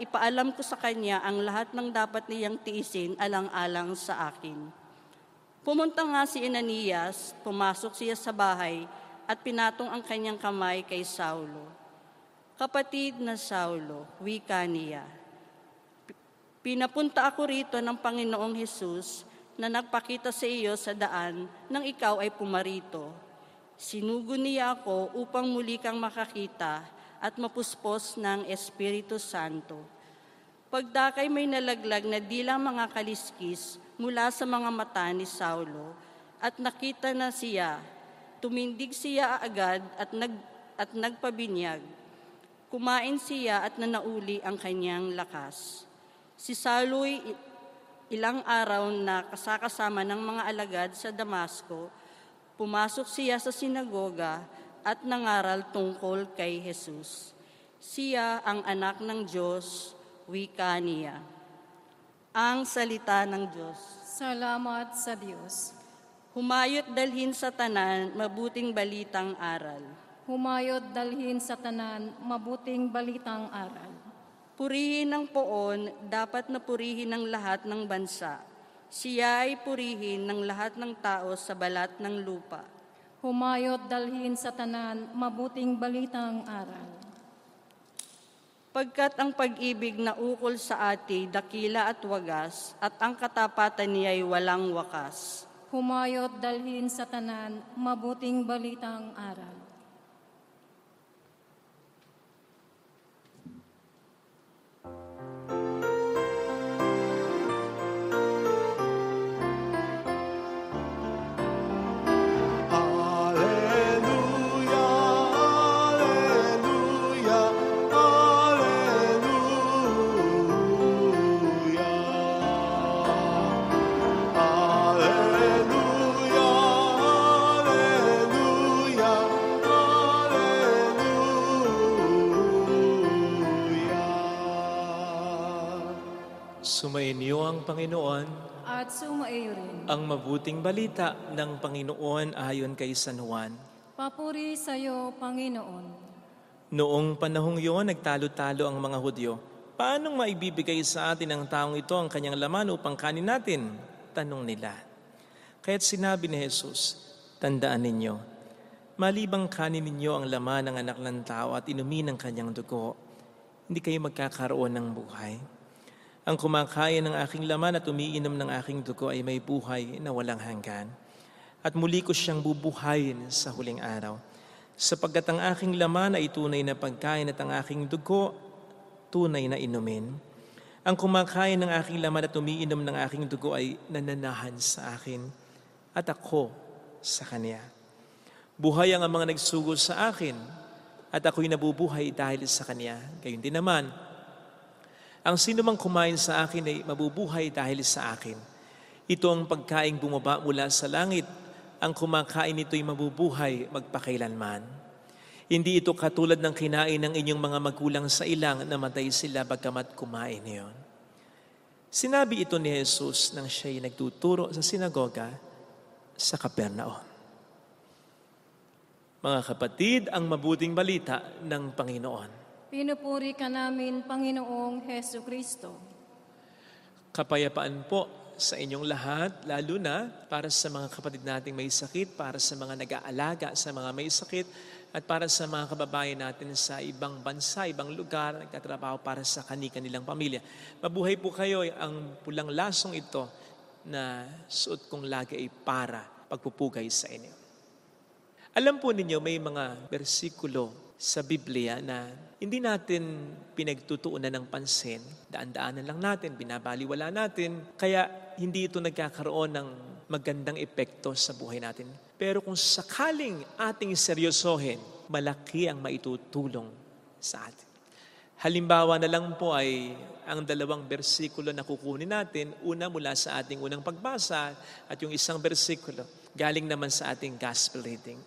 ipaalam ko sa kanya ang lahat ng dapat niyang tiisin alang-alang sa akin. Pumunta nga si Ananias, pumasok siya sa bahay at pinatong ang kanyang kamay kay Saulo. Kapatid na Saulo, wika niya, pinapunta ako rito ng Panginoong Hesus na nagpakita sa iyo sa daan nang ikaw ay pumarito. Sinugo niya ako upang muli kang makakita at mapuspos ng Espiritu Santo. Pagdakay may nalaglag na dilang mga kaliskis mula sa mga mata ni Saulo at nakita na siya. Tumindig siya agad at nagpabinyag. Kumain siya at nanauli ang kanyang lakas. Si Saulo'y ilang araw na kasama ng mga alagad sa Damasco, pumasok siya sa sinagoga at nangaral tungkol kay Jesus. Siya ang anak ng Diyos, wika niya. Ang salita ng Diyos. Salamat sa Diyos. Humayot dalhin sa tanan, mabuting balitang aral. Humayot dalhin sa tanan, mabuting balitang aral. Purihin ng poon, dapat na purihin ng lahat ng bansa. Siya ay purihin ng lahat ng tao sa balat ng lupa. Humayot dalhin sa tanan, mabuting balitang aral. Pagkat ang pag-ibig na ukol sa ati, dakila at wagas, at ang katapatan niya ay walang wakas. Humayot dalhin sa tanan, mabuting balitang aral. Sumainyo ang Panginoon, At sumaiyo rin. ang mabuting balita ng Panginoon ayon kay San Juan. Papuri sa iyo, Panginoon. Noong panahong iyon, nagtalo-talo ang mga Hudyo. Paanong maibibigay sa atin ng taong ito ang kanyang laman upang kanin natin? Tanong nila. Kaya't sinabi ni Jesus, tandaan ninyo, malibang kanin ninyo ang laman ng anak ng tao at inumin ang kanyang dugo, hindi kayo magkakaroon ng buhay. Ang kumakain ng aking laman at umiinom ng aking dugo ay may buhay na walang hanggan. At muli ko siyang bubuhayin sa huling araw. Sapagkat ang aking laman ay tunay na pagkain at ang aking dugo, tunay na inumin. Ang kumakain ng aking laman at umiinom ng aking dugo ay nananahan sa akin at ako sa kanya. Buhay ang mga nagsugod sa akin at ako'y nabubuhay dahil sa kanya. Gayon din naman, ang sinumang kumain sa akin ay mabubuhay dahil sa akin. Ito ang pagkaing bumaba mula sa langit. Ang kumakain nito'y mabubuhay magpakailanman. Hindi ito katulad ng kinain ng inyong mga magulang sa ilang, namatay sila bagamat kumain niyon. Sinabi ito ni Jesus nang siya'y nagtuturo sa sinagoga sa Capernaum. Mga kapatid, ang mabuting balita ng Panginoon. Pinupuri ka namin, Panginoong Heso Kristo. Kapayapaan po sa inyong lahat, lalo na para sa mga kapatid nating may sakit, para sa mga nag-aalaga sa mga may sakit, at para sa mga kababayan natin sa ibang bansa, ibang lugar, nagtatrabaho para sa kanilang pamilya. Mabuhay po kayo. Ang pulang lasong ito na suot kong lagi ay para pagpupugay sa inyo. Alam po ninyo, may mga bersikulo sa Biblia na hindi natin pinagtutuunan ng pansin, daan-daanan lang natin, binabaliwala natin, kaya hindi ito nagkakaroon ng magandang epekto sa buhay natin. Pero kung sakaling ating seryosohin, malaki ang maitutulong sa atin. Halimbawa na lang po ay ang 2 bersikulo na kukunin natin, una mula sa ating unang pagbasa at yung isang bersikulo galing naman sa ating gospel reading.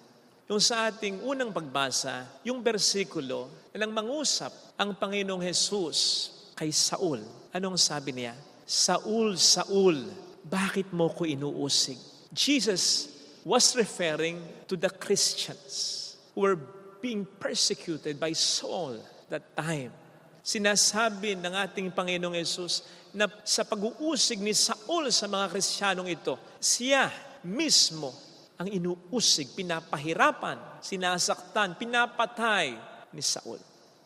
Yung sa ating unang pagbasa, yung bersikulo, ilang mangusap ang Panginoong Jesus kay Saul. Anong sabi niya? Saul, Saul, bakit mo ko inuusig? Jesus was referring to the Christians who were being persecuted by Saul that time. Sinasabi ng ating Panginoong Jesus na sa pag-uusig ni Saul sa mga Kristiyanong ito, siya mismo ang inuusig, pinapahirapan, sinasaktan, pinapatay ni Saul.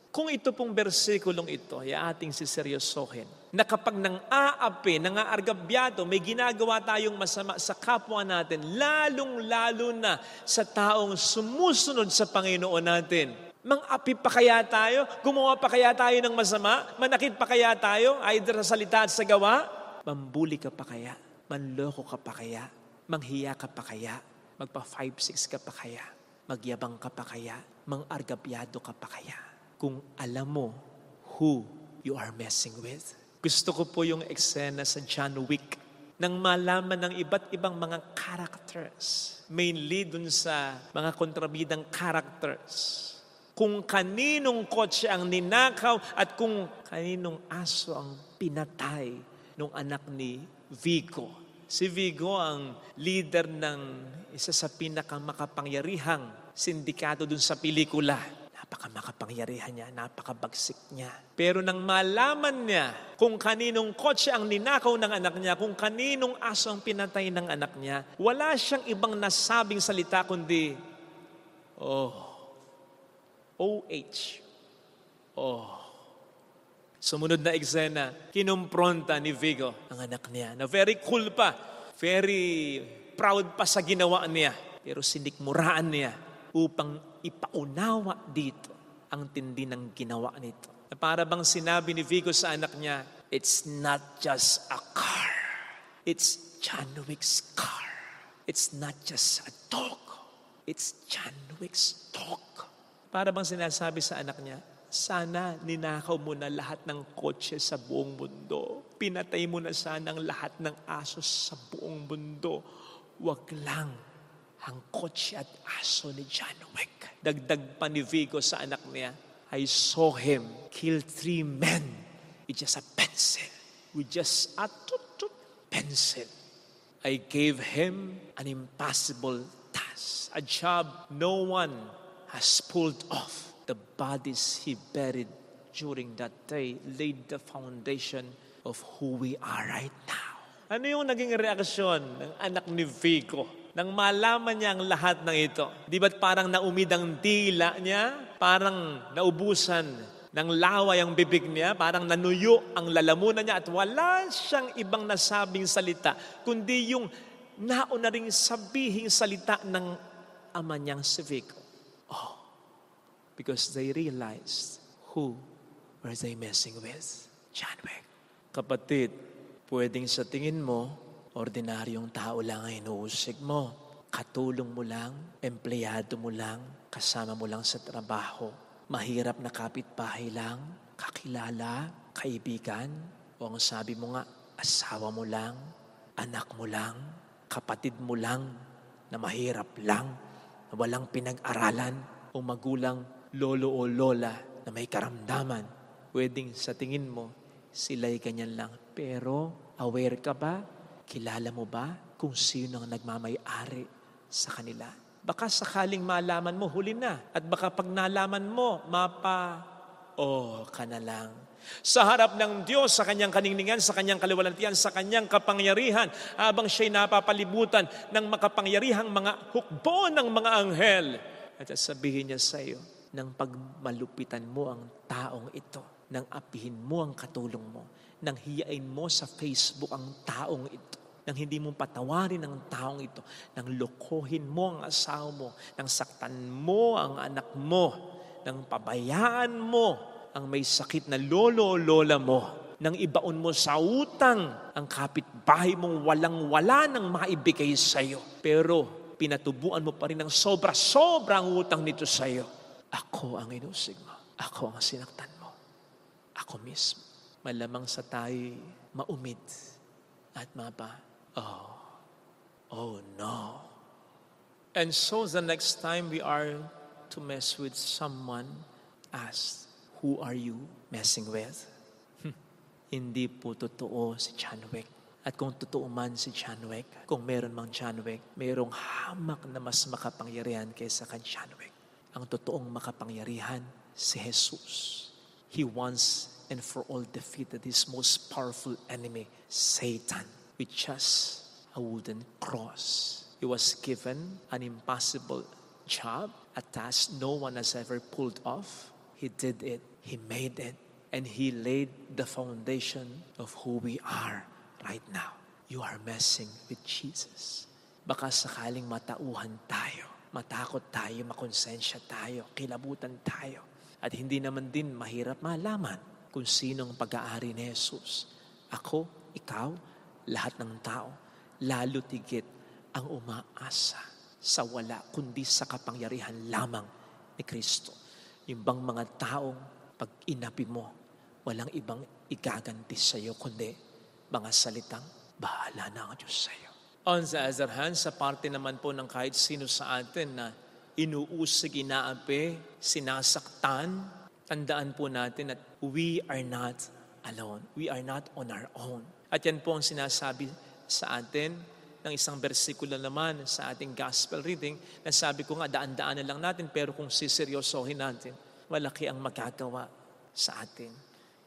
Kung ito pong bersikulong ito ay ating siseryosohin, na kapag nang-aapi, nang-aargabyado, may ginagawa tayong masama sa kapwa natin, lalong-lalo na sa taong sumusunod sa Panginoon natin. Mang-api pa kaya tayo? Gumawa pa kaya tayo ng masama? Manakit pa kaya tayo? Either sa salita at sa gawa? Mambuli ka pa kaya? Manloko ka pa kaya? Manghiya ka pa kaya? Magpa 5-6 ka pa kaya? Magyabang ka pa kaya? Mang-argabyado ka pa kaya? Kung alam mo who you are messing with. Gusto ko po yung eksena sa John Wick nang malaman ng iba't ibang mga characters, mainly dun sa mga kontrabidang characters, kung kaninong kotse ang ninakaw at kung kaninong aso ang pinatay ng anak ni Vigo. Si Vigo ang leader ng isa sa pinakamakapangyarihang sindikato dun sa pelikula. Napakamakapangyarihan niya, napakabagsik niya. Pero nang malaman niya kung kaninong kotse ang ninakaw ng anak niya, kung kaninong aso ang pinatay ng anak niya, wala siyang ibang nasabing salita kundi, OH. Sumunod na eksena, kinumpronta ni Vigo ang anak niya na very cool pa, very proud pa sa ginawa niya. Pero sinikmuraan niya upang ipaunawa dito ang tindi ng ginawa nito. Na para bang sinabi ni Vigo sa anak niya, it's not just a car. It's John Wick's car. It's not just a dog. It's John Wick's dog. Para bang sinasabi sa anak niya, sana ninakaw mo na lahat ng kotse sa buong mundo. Pinatay mo na sana ang lahat ng aso sa buong mundo. Wag lang ang kotse at aso ni John Wick. Dagdag pa ni Vigo sa anak niya, I saw him kill 3 men with just a pencil. With just a pencil. I gave him an impossible task. A job no one has pulled off. The bodies he buried during that day laid the foundation of who we are right now. Ano yung naging reaksyon ng anak ni Vigo nang malaman niya ang lahat ng ito? Di ba't parang naumid ang dila niya? Parang naubusan ng laway ang bibig niya? Parang nanuyo ang lalamunan niya at wala siyang ibang nasabing salita kundi yung nauna ring sabihing salita ng ama niyang si Vigo. Because they realized who were they messing with? John Wick. Kapatid, pwedeng sa tingin mo, ordinaryong tao lang ang inuusig mo. Katulong mo lang, empleyado mo lang, kasama mo lang sa trabaho. Mahirap na kapitbahay lang, kakilala, kaibigan. O ang sabi mo nga, asawa mo lang, anak mo lang, kapatid mo lang, na mahirap lang, na walang pinag-aralan, o magulang, lolo o lola na may karamdaman. Pwedeng sa tingin mo, sila'y ganyan lang. Pero aware ka ba? Kilala mo ba kung sino ang nagmamay-ari sa kanila? Baka sakaling malaman mo, huli na. At baka pag nalaman mo, ka na lang. Sa harap ng Diyos, sa kanyang kaningningan, sa kanyang kaluwalhatian, sa kanyang kapangyarihan, habang siya'y napapalibutan ng makapangyarihang mga hukbo ng mga anghel. At sasabihin niya sa iyo, nang pagmalupitan mo ang taong ito, nang apihin mo ang katulong mo, nang hiyain mo sa Facebook ang taong ito, nang hindi mo patawarin ang taong ito, nang lokohin mo ang asawa mo, nang saktan mo ang anak mo, nang pabayaan mo ang may sakit na lolo o lola mo, nang ibaon mo sa utang ang kapitbahay mong walang-wala nang maibigay sa iyo, pero pinatubuan mo pa rin ng sobra-sobra ang utang nito sa iyo. Ako ang inusig mo. Ako ang sinaktan mo. Ako mismo. Malamang sa tayo'y maumid at mapa. Oh no. And so the next time we are to mess with someone, ask, who are you messing with? Hindi po totoo si John Wick. At kung totoo man si John Wick, kung meron mang John Wick, merong hamak na mas makapangyarihan kaysa kay John Wick. Ang totoong makapangyarihan, si Jesus. He once and for all defeated his most powerful enemy, Satan, with just a wooden cross. He was given an impossible job, a task no one has ever pulled off. He did it. He made it. And he laid the foundation of who we are right now. You are messing with Jesus. Baka sakaling matauhan tayo, matakot tayo, makonsensya tayo, kilabutan tayo. At hindi naman din mahirap malaman kung sino ang pag-aari ni Jesus. Ako, ikaw, lahat ng tao, lalo tigit ang umaasa sa wala kundi sa kapangyarihan lamang ni Kristo. Yung bang mga taong pag inapi mo, walang ibang igaganti sa iyo kundi mga salitang, bahala na ang Diyos sa iyo. On the other hand, sa parte naman po ng kahit sino sa atin na inuusig, inaapi, sinasaktan, tandaan po natin that we are not alone. We are not on our own. At yan po ang sinasabi sa atin ng isang bersikulo naman sa ating gospel reading na sabi ko nga, daan-daan na lang natin, pero kung siseryosohin natin, malaki ang magagawa sa atin.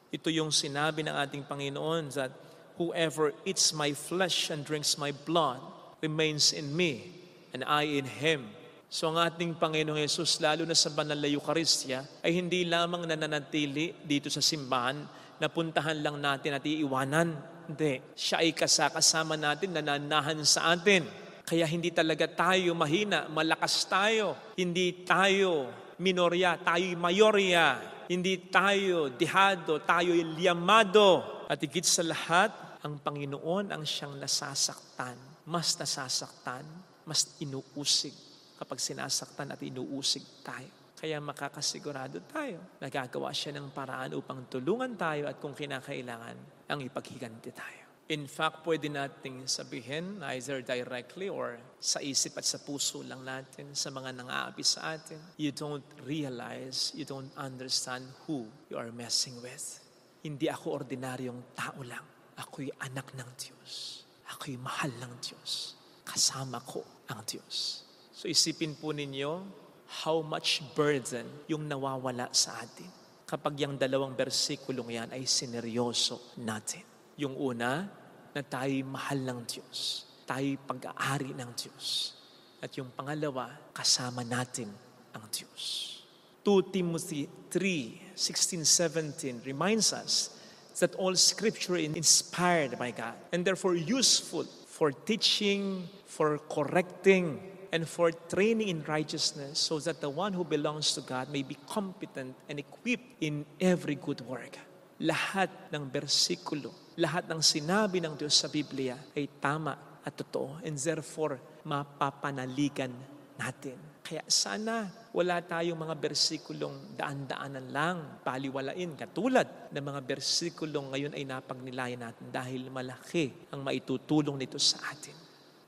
Ito yung sinabi ng ating Panginoon that whoever eats my flesh and drinks my blood remains in me and I in him. So ang ating Panginoong Jesus, lalo na sa banal na Eucharistia, ay hindi lamang nananatili dito sa simbahan, napuntahan lang natin at iiwanan. Hindi. Siya ay kasama natin, nananahan sa atin. Kaya hindi talaga tayo mahina, malakas tayo. Hindi tayo minorya, tayo'y mayorya. Hindi tayo dihado, tayo'y liyamado. At higit sa lahat, ang Panginoon ang siyang nasasaktan. Mas nasasaktan, mas inuusig kapag sinasaktan at inuusig tayo. Kaya makakasigurado tayo, nagagawa siya ng paraan upang tulungan tayo at kung kinakailangan, ang ipaghiganti tayo. In fact, pwede nating sabihin, either directly or sa isip at sa puso lang natin, sa mga nang-aapi sa atin, you don't realize, you don't understand who you are messing with. Hindi ako ordinaryong tao lang. Ako'y anak ng Diyos. Ako'y mahal ng Diyos. Kasama ko ang Diyos. So isipin po ninyo, how much burden yung nawawala sa atin kapag yung dalawang bersikulong yan ay sineryoso natin. Yung una, na tayo'y mahal ng Diyos. Tayo'y pag-aari ng Diyos. At yung pangalawa, kasama natin ang Diyos. 2 Timothy 3:16-17 reminds us that all Scripture is inspired by God and therefore useful for teaching, for correcting, and for training in righteousness so that the one who belongs to God may be competent and equipped in every good work. Lahat ng bersikulo, lahat ng sinabi ng Diyos sa Biblia ay tama at totoo and therefore mapapanaligan natin. Kaya sana wala tayong mga bersikulong daan-daanan lang, baliwalain, katulad ng mga bersikulong ngayon ay napagnilayan natin dahil malaki ang maitutulong nito sa atin.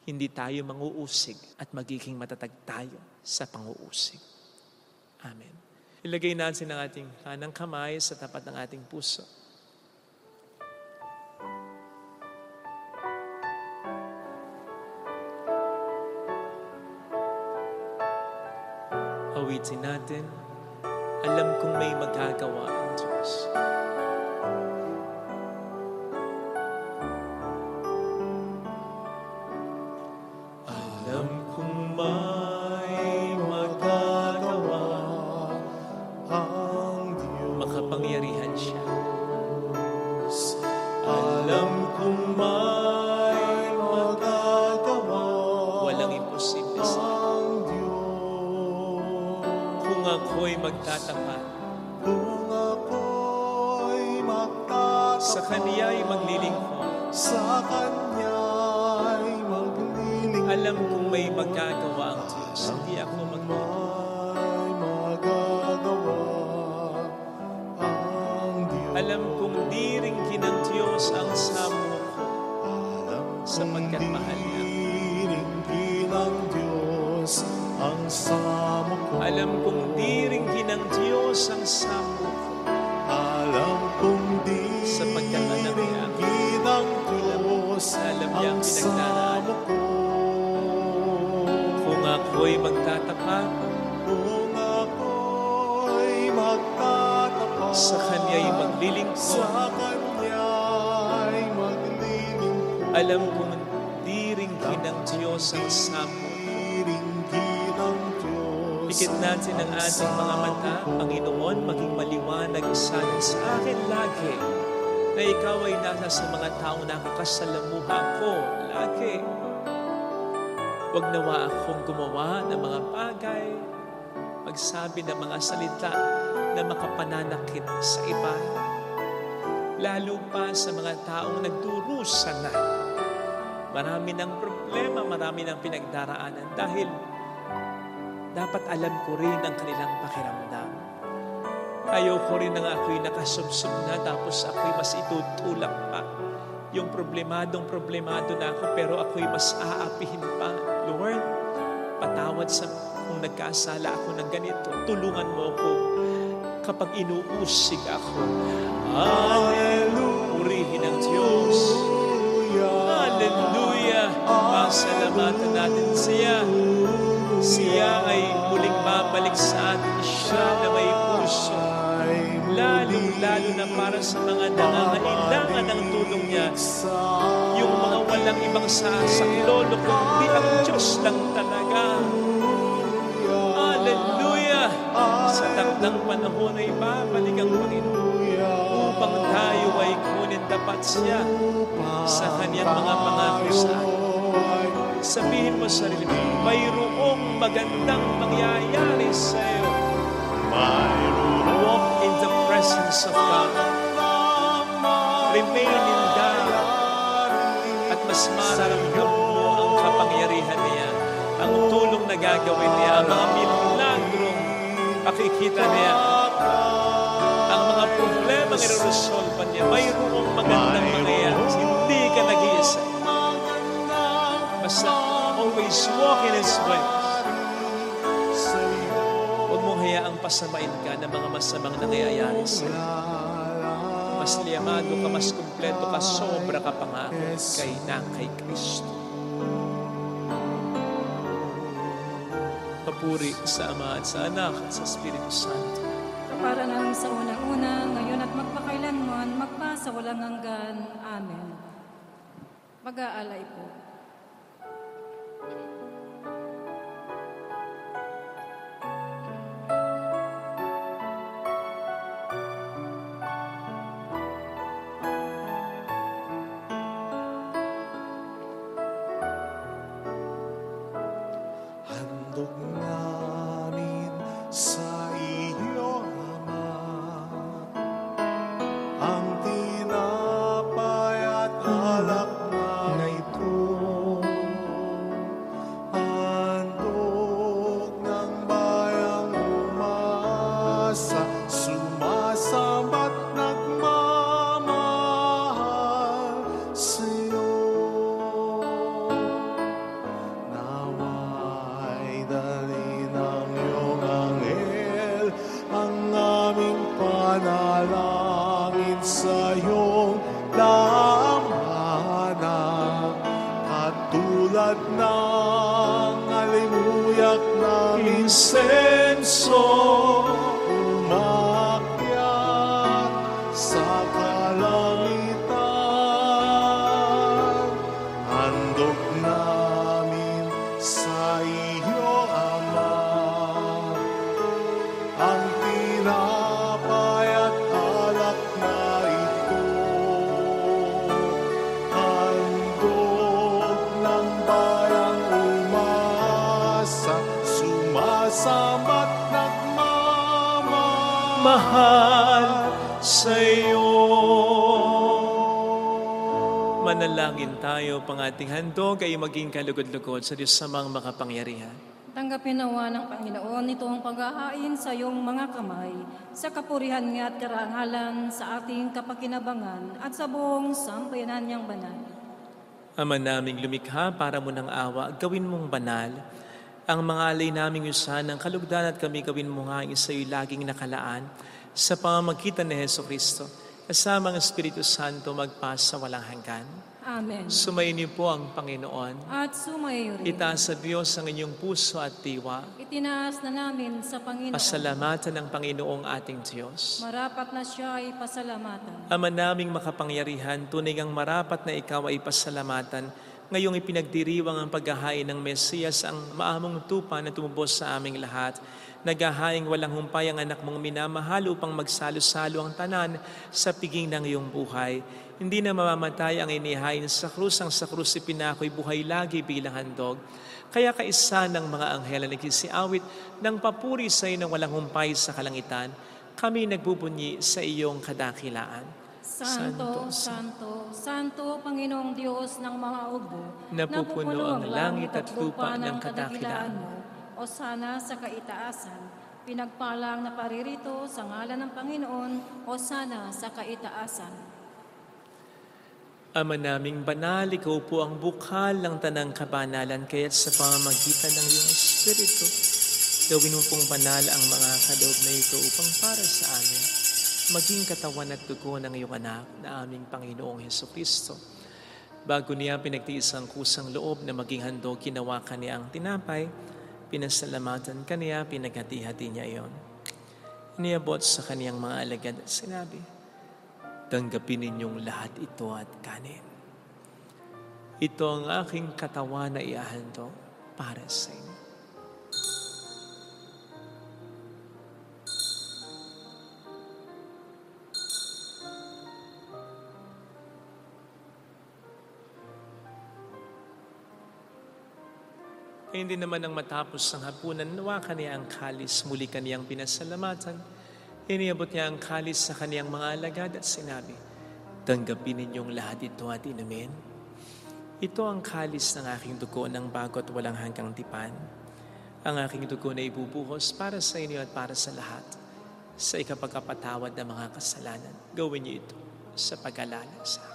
Hindi tayo manguusig at magiging matatag tayo sa panguusig. Amen. Ilagay natin ang ating kanang kamay sa tapat ng ating puso. Awitin natin, alam kong may magagawa ang Diyos. Kung ako'y magtatapat, sa Kaniya'y maglilingkod, alam kong may magagawa ang Diyos, hindi ako alam kong di rin ng Diyos ang samo ko, sapagkat mahal niya. Alam kong di rin ng Diyos ang samo ko, sapagkat alam niya. Alam niya ang pinagdaraan. Kung ako'y magtatapat, sa Kanya'y maglilingkod, alam kong di rin ng Diyos ang samo. Pikit natin ang ating mga mata, Panginoon, maging maliwanag sana sa akin lagi na Ikaw ay nasa sa mga taong nakakasalamuha ko lagi. Huwag nawa akong gumawa ng mga bagay, magsabi ng mga salita na makapananakit sa iba, lalo pa sa mga taong nagdurusa na. Marami ng problema, marami ng pinagdaraanan dahil dapat alam ko rin ang kanilang pakiramdam. Ayoko rin na ako'y nakasubsob na tapos ako'y mas itutulak pa. Yung problemado na ako pero ako'y mas aapihin pa. Lord, patawad sa kung nagkasala ako ng ganito. Tulungan mo ako kapag inuusig ako. Hallelujah! Purihin ang Diyos. Hallelujah! Pasalamatan natin siya. Siya ay muling babalik sa atin. Siya na may puso. Lalo na para sa mga nangangailangan ng tulong niya. Yung mga walang ibang sasaklolo, kundi ang Diyos lang talaga. Hallelujah! Sa takdang panahon ay babalik ang Panginoon upang tayo ay kunin dapat siya sa kanyang mga pangako sa atin. Sabihin mo sa sarili mo, mayroong magandang mangyayari sa iyo. Walk in the presence of God. Remain in God. At mas mararamdam mo ang kapangyarihan niya, ang tulong na gagawin niya, ang mga milagrong pakikita niya, ang mga problema na i-resolve niya. Mayroong magandang mangyayari. Hindi ka nag-iisa. Basta always walk in His ways. Huwag mong hayaang pasamain ka ng mga masamang nangyayari sa iyo. Mas liyamado ka, mas kumpleto ka, sobra ka pa nga kay Kristo. Papuri sa Ama at sa Anak at sa Espiritu Santo. Para nang sa unang-una, ngayon at magpakailanman, magpasa walang hanggan. Amen. Mag-aalay po. Handog namin sa iyo, Ama, ang tinapay at alak na ito. Handog ng bayang umasa, sumasamba't nagmamahal sa iyo. Naway dali ng iyong anghel ang aming panalangin sa iyong dambana, katulad ng alimuyak ng insenso, umakyat sa kalangitan. Handog namin sa iyo, Ama, ang tinapay at alak na ito. Handog ng bayang umasa, nagsasama't nagmamahal mahal sa iyo. Manalangin tayo, pang ating handog ay maging kalugod-lugod sa Diyos samang makapangyarihan. Tanggapin nawa ng Panginoon itong paghahain sa iyong mga kamay, sa kapurihan niya at karangalan sa ating kapakinabangan at sa buong sambayanan niyang banal. Ama naming lumikha para mo ng awa, gawin mong banal. Ang mga alay naming yusan ng kalugdan at kami gawin mo nga sa iyo laging nakalaan sa pamamagitan ni Jesucristo. Kasama ang Espiritu Santo magpasa walang hanggan. Amen. Sumayin niyo po ang Panginoon. At sumayo rin. Itaas sa Diyos ang inyong puso at diwa. Itinaas na namin sa Panginoon. Pasalamatan ng Panginoong ating Diyos. Marapat na siya ay pasalamatan. Ama naming makapangyarihan, tunay ngang marapat na ikaw ay pasalamatan. Ngayong ipinagdiriwang ang paghahain ng Mesiyas, ang maamong tupa na tumubos sa aming lahat. Naghahaing walang humpay ang anak mong minamahal upang magsalo-salo ang tanan sa piging ng iyong buhay. Hindi na mamamatay ang inihain sa krus, ang sa krus ipinako'y buhay lagi bilang handog. Kaya kaisa ng mga anghel na nagsisiawit ng papuri sa iyo ng walang humpay sa kalangitan, kami nagbubunyi sa iyong kadakilaan. Santo, Santo, Santo, Panginoong Diyos ng mga ugbo, Napupuno ang langit at lupa ng kadakilaan mo. O sana sa kaitaasan, pinagpalang na paririto sa ngalan ng Panginoon, o sana sa kaitaasan. Ama naming banal, ikaw po ang bukal ng tanang kabanalan, kaya't sa pamamagitan ng iyong Espiritu, gawin mo pong banal ang mga kaloob na ito upang para sa amin, maging katawan at dugo ng iyong anak na aming Panginoong Jesucristo. Bago niya pinagtiis ang kusang loob na maging handog, ginawa kaniya ang tinapay, pinasalamatan kaniya, pinaghati-hati niya iyon. Iniabot sa kaniyang mga alagad at sinabi, tanggapin ninyong lahat ito at kanin. Ito ang aking katawan na iahandog para sa inyo. Hindi naman ang matapos ng hapunan, nawakan niya ang kalis, muli kaniyang pinasalamatan. Iniabot niya ang kalis sa kaniyang mga alagad at sinabi, tanggapin ninyong lahat ito at inumin. Ito ang kalis ng aking dugo ng bago at walang hanggang tipan. Ang aking dugo na ibubuhos para sa inyo at para sa lahat. Sa ikapagkapatawad ng mga kasalanan, gawin niyo ito sa pag-alala sa akin.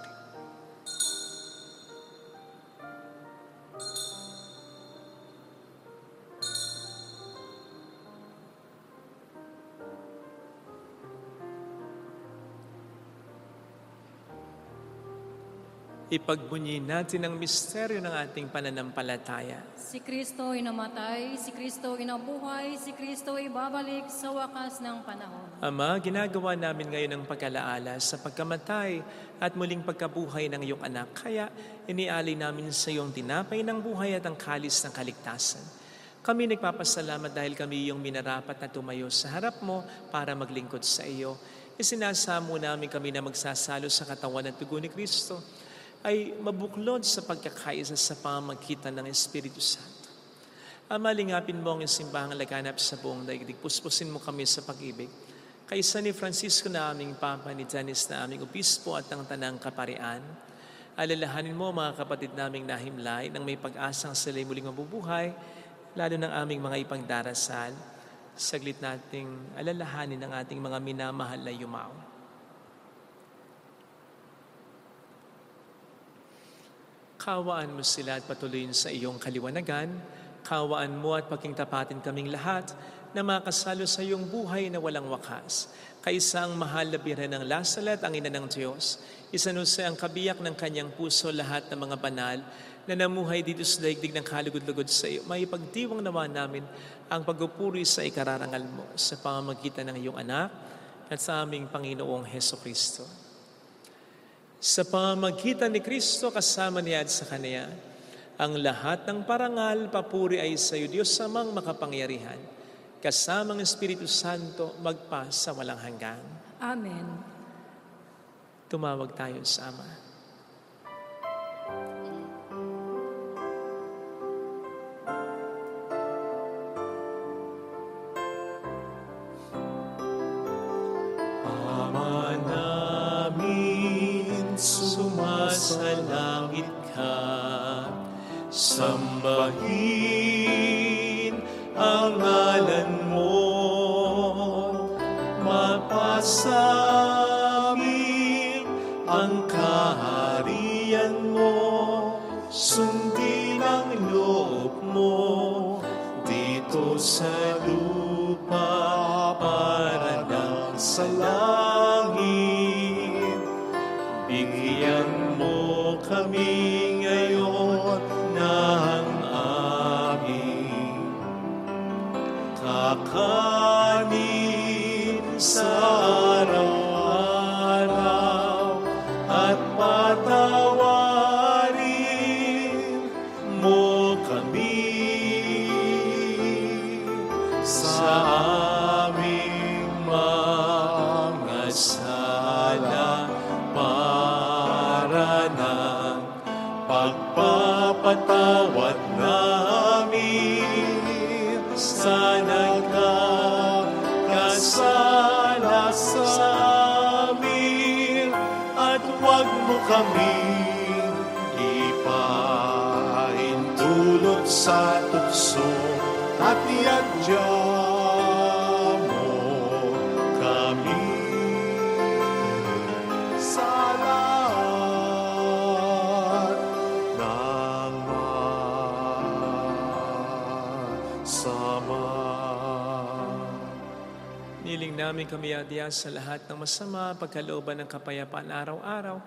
Ipagbunyi natin ang misteryo ng ating pananampalataya. Si Kristo ay namatay, si Kristo ay nabuhay, si Kristo ay babalik sa wakas ng panahon. Ama, ginagawa namin ngayon ang pag-alaala sa pagkamatay at muling pagkabuhay ng iyong anak. Kaya inialay namin sa iyong tinapay ng buhay at ang kalis ng kaligtasan. Kami nagpapasalamat dahil kami iyong minarapat na tumayo sa harap mo para maglingkod sa iyo. Isinasamo namin kami na magsasalo sa katawan at dugo ni Kristo ay mabuklod sa pagkakaisa sa pamamagitan ng Espiritu Santo. Ama, lingapin mo ang simbahang laganap sa buong daigdig. Puspusin mo kami sa pag-ibig. Kaisa ni Francisco na aming Papa, ni Janis na aming Obispo at ng Tanang Kaparian, alalahanin mo mga kapatid naming nahimlay nang may pag-asang sila'y muling mabubuhay, lalo ng aming mga ipagdarasal. Saglit nating alalahanin ang ating mga minamahal na yumao. Kawaan mo sila at patuloyin sa iyong kaliwanagan. Kawaan mo at pagkingtapatin kaming lahat na makasalo sa iyong buhay na walang wakas. Kaisa ang mahal na Birhen ng Lasalet, ang ina ng Diyos. Isanusay ang kabiyak ng kanyang puso lahat ng mga banal na namuhay dito sa daigdig ng kalugod-lugod sa iyo. May pagdiwang naman namin ang pagpupuri sa ikararangal mo sa pamamagitan ng iyong anak at sa aming Panginoong Hesukristo. Sa pamamagitan ni Kristo kasama niya at sa Kanya, ang lahat ng parangal, papuri ay sa iyo, Diyos Amang makapangyarihan, kasamang Espiritu Santo, magpa sa walang hanggan. Amen. Tumawag tayo sa Ama. ka. Sambahin ang ngalan mo, mapasamin ang kaharian mo, sundin ang loob mo dito sa lupa para ng sa langit. Bigyan mo kami ngayon ng aming kakanin sa araw-araw, at patawarin mo kami sa aming mga sala para ng pagpapatawad namin sa nagkakasala sa amin, at huwag mo kaming ipahintulot sa tukso, at iadya mo kami sa lahat ng masama. Niling namin kami adya sa lahat ng masama, pagkalooban ng kapayapaan araw-araw,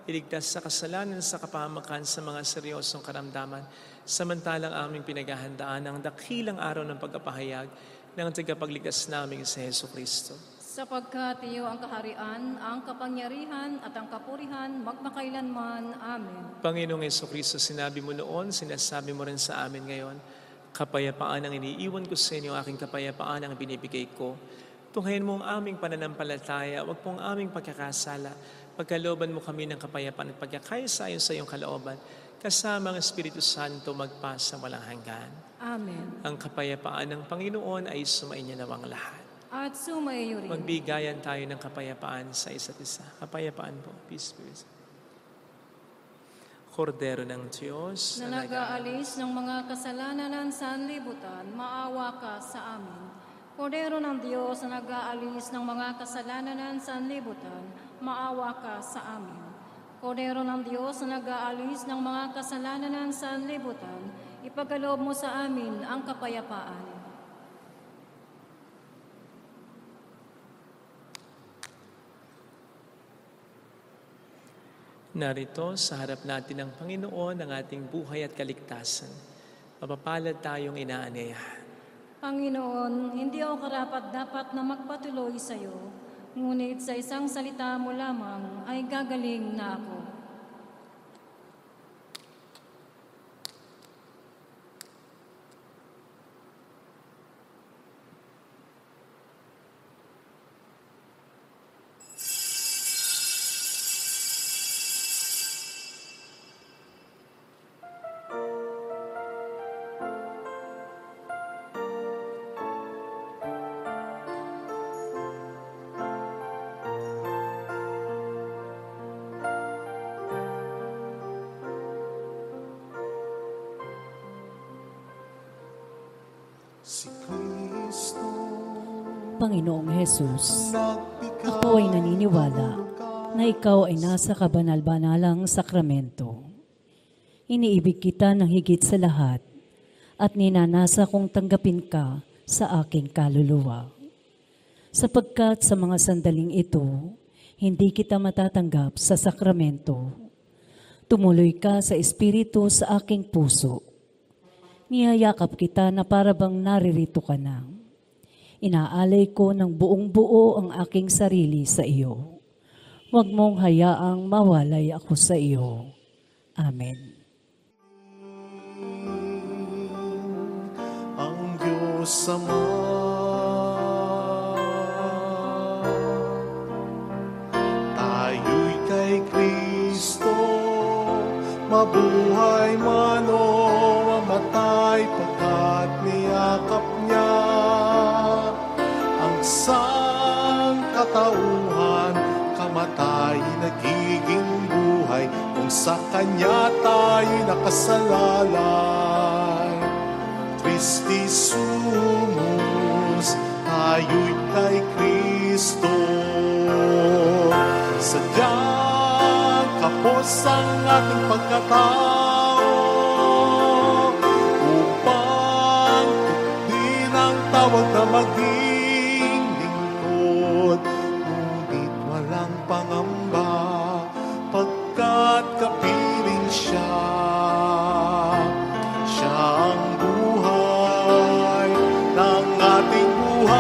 iligtas sa kasalanan sa kapahamakan sa mga seryosong karamdaman, samantalang aming pinaghahandaan ang dakilang araw ng pagkapahayag ng tagapagligtas namin sa Hesus Kristo. Sapagkat iyo ang kaharian, ang kapangyarihan at ang kapurihan magmakailanman. Amen. Panginoong Hesus Kristo, sinabi mo noon, sinasabi mo rin sa amin ngayon, kapayapaan ang iniiwan ko sa inyo, aking kapayapaan ang binibigay ko. Tunghayin mo ang aming pananampalataya, wag po ang aming pagkakasala. Pagkalooban mo kami ng kapayapaan at pagkakaisa sa iyong kalooban, kasama ang Espiritu Santo magpasa walang hanggan. Amen. Ang kapayapaan ng Panginoon ay sumainyo nawang lahat. At sumaiyo rin. Magbigayan tayo ng kapayapaan sa isa't isa. Kapayapaan po. Peace be with you. Kordero ng Diyos Na nag-aalis ng mga kasalanan ng sanlibutan, maawa ka sa amin. Kordero ng Diyos na nag-aalis ng mga kasalanan ng sanlibutan, maawa ka sa amin. Kordero ng Diyos na nag-aalis ng mga kasalanan ng sanlibutan, ipagkaloob mo sa amin ang kapayapaan. Narito sa harap natin ng Panginoon ang ating buhay at kaligtasan. Mapapalad tayong inaanyayahan. Panginoon, hindi ako karapat-dapat na magpatuloy sa iyo, ngunit sa isang salita mo lamang ay gagaling na ako. Si Kristo Panginoong Hesus, ako ay naniniwala na ikaw ay nasa kabanal-banalang sakramento. Iniibig kita ng higit sa lahat at ninanasa kong tanggapin ka sa aking kaluluwa. Sapagkat sa mga sandaling ito, hindi kita matatanggap sa sakramento. Tumuloy ka sa Espiritu sa aking puso. Niyayakap kita na parabang naririto ka na. Inaalay ko ng buong buo ang aking sarili sa iyo. Huwag mong hayaang mawalay ako sa iyo. Amen. ang Diyos Ama, tayo'y kay Kristo, mabuhay man o mamatay, pagkat niyakap niya ang sangkatauhan, kamatay nagiging buhay, kung sa Kanya tayo'y nakasalalay. Christi sumus, tayo'y kay Kristo. Sadyang kapos ang ating pagkatao, upang tuklin ang tawag na maging lingkod. Ngunit walang pangamba, pagkat kapiling siya. Siya ang buhay ng ating buhay.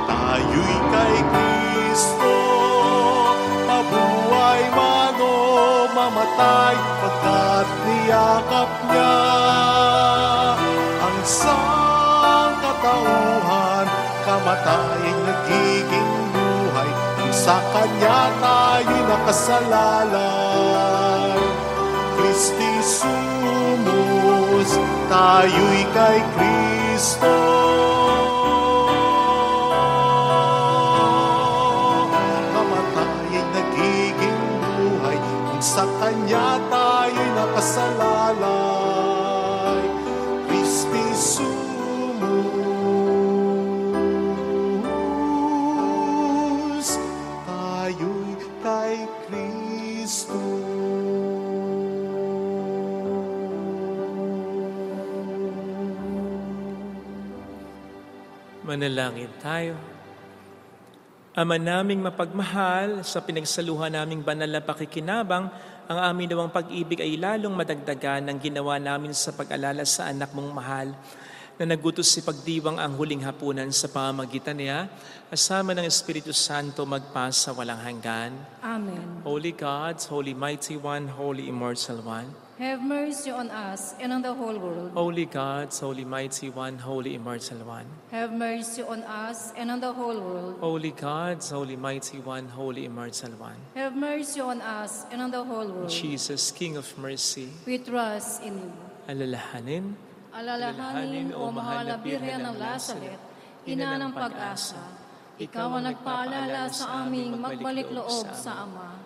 Tayo'y kay Kristo, mabuhay man o mamatay, pagkat niyakap niya ang sangkatauhan. Kamatayang nagiging buhay, kung sa Kanya tayo'y nakasalalay. Christi sumus, tayo'y kay Kristo. Kamatayang nagiging buhay, kung sa Kanya tayo'y nakasalalay. Christi sumus, tayo'y kay Kristo. Manalangin tayo. Ama naming mapagmahal, sa pinagsaluhan naming banal na pakikinabang, ang amin nawang pag-ibig ay lalong madagdagan ng ginawa namin sa pag-alala sa anak mong mahal, na nagutos si pagdiwang ang huling hapunan sa pamamagitan niya, kasama ng Espiritu Santo magpasa walang hanggan. Amen. Holy God, Holy Mighty One, Holy Immortal One, Have mercy on us and on the whole world. Holy God, Holy Mighty One, Holy Immortal One, Have mercy on us and on the whole world. Holy God, Holy Mighty One, Holy Immortal One, Have mercy on us and on the whole world. Jesus, King of Mercy, We trust in you. alalahanin, Alalahanin, O mahal na Birhen ng Lazaret, ina ng pag-asa, ikaw ang nagpaalala sa aming magbalik loob sa Ama.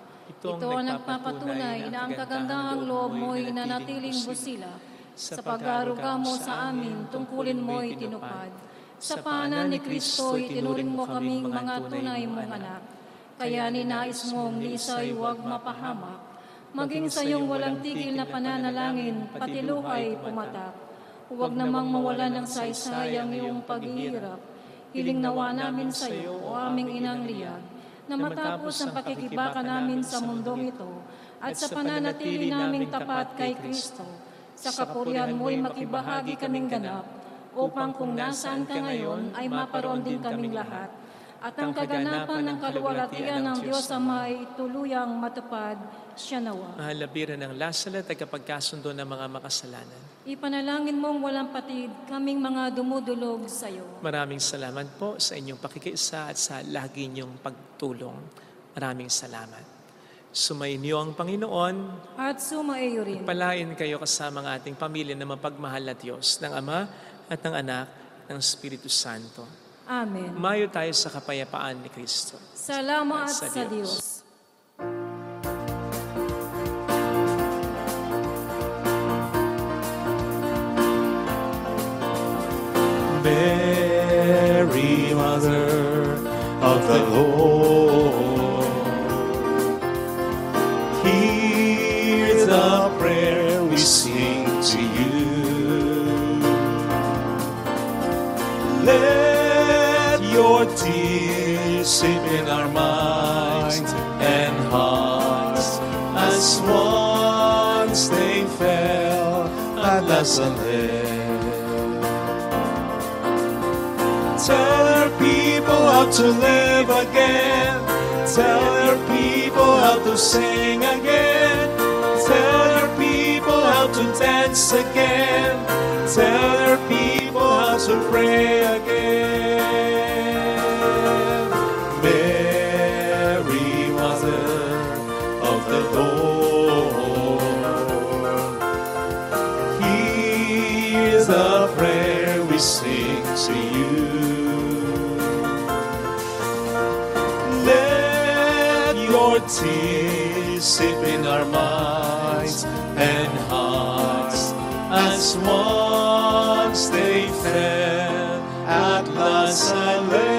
Ito ang nagpapatunay na ang kagandahang loob mo'y nanatiling busila. Sa pag-aaruga mo sa amin, tungkulin mo'y tinupad. Sa paanan ni Kristo'y tinuring mo kaming mga tunay mong anak. Kaya ninais mong ni isa'y huwag mapahamak. Maging sa iyong walang tigil na pananalangin, pati luhay pumatak. Huwag namang mawalan ng saysayang iyong paghihirap. Hiling nawa namin sa iyo, o aming inang liyag, na matapos ang pakikibaka namin sa mundong ito, at sa pananatili naming tapat kay Kristo, sa kapurihan mo'y makibahagi kaming ganap, upang kung nasaan ka ngayon ay maparoon din kaming lahat, at ang kaganapan ng kaluwalhatian ng Diyos Ama ay tuluyang matupad siya nawa. mahal na Birhen ng Lazaret, tagapagkasundo ng mga makasalanan. Ipanalangin mong walang patid kaming mga dumudulog sa iyo. Maraming salamat po sa inyong pakikiisa at sa lagi niyong pagtulong. Maraming salamat. Sumainyo ang Panginoon. At sumaiyo rin. Palain kayo kasama ng ating pamilya na mapagmahal na Diyos, ng Ama at ng Anak, ng Espiritu Santo. Amen. Umayo tayo sa kapayapaan ni Kristo. Salamat At sa sa Diyos. Mary, Mother of the Lord, hear the prayer we sing to you. Let your tears sip in our minds and hearts, as once they fell at Nazareth. Tell your people how to live again. Tell your people how to sing again. Tell your people how to dance again. Tell your people how to pray again. Mary, Mother of the Lord, hear the prayer we sing to you. Let tears sip in our minds and hearts as once they fell. At last I learned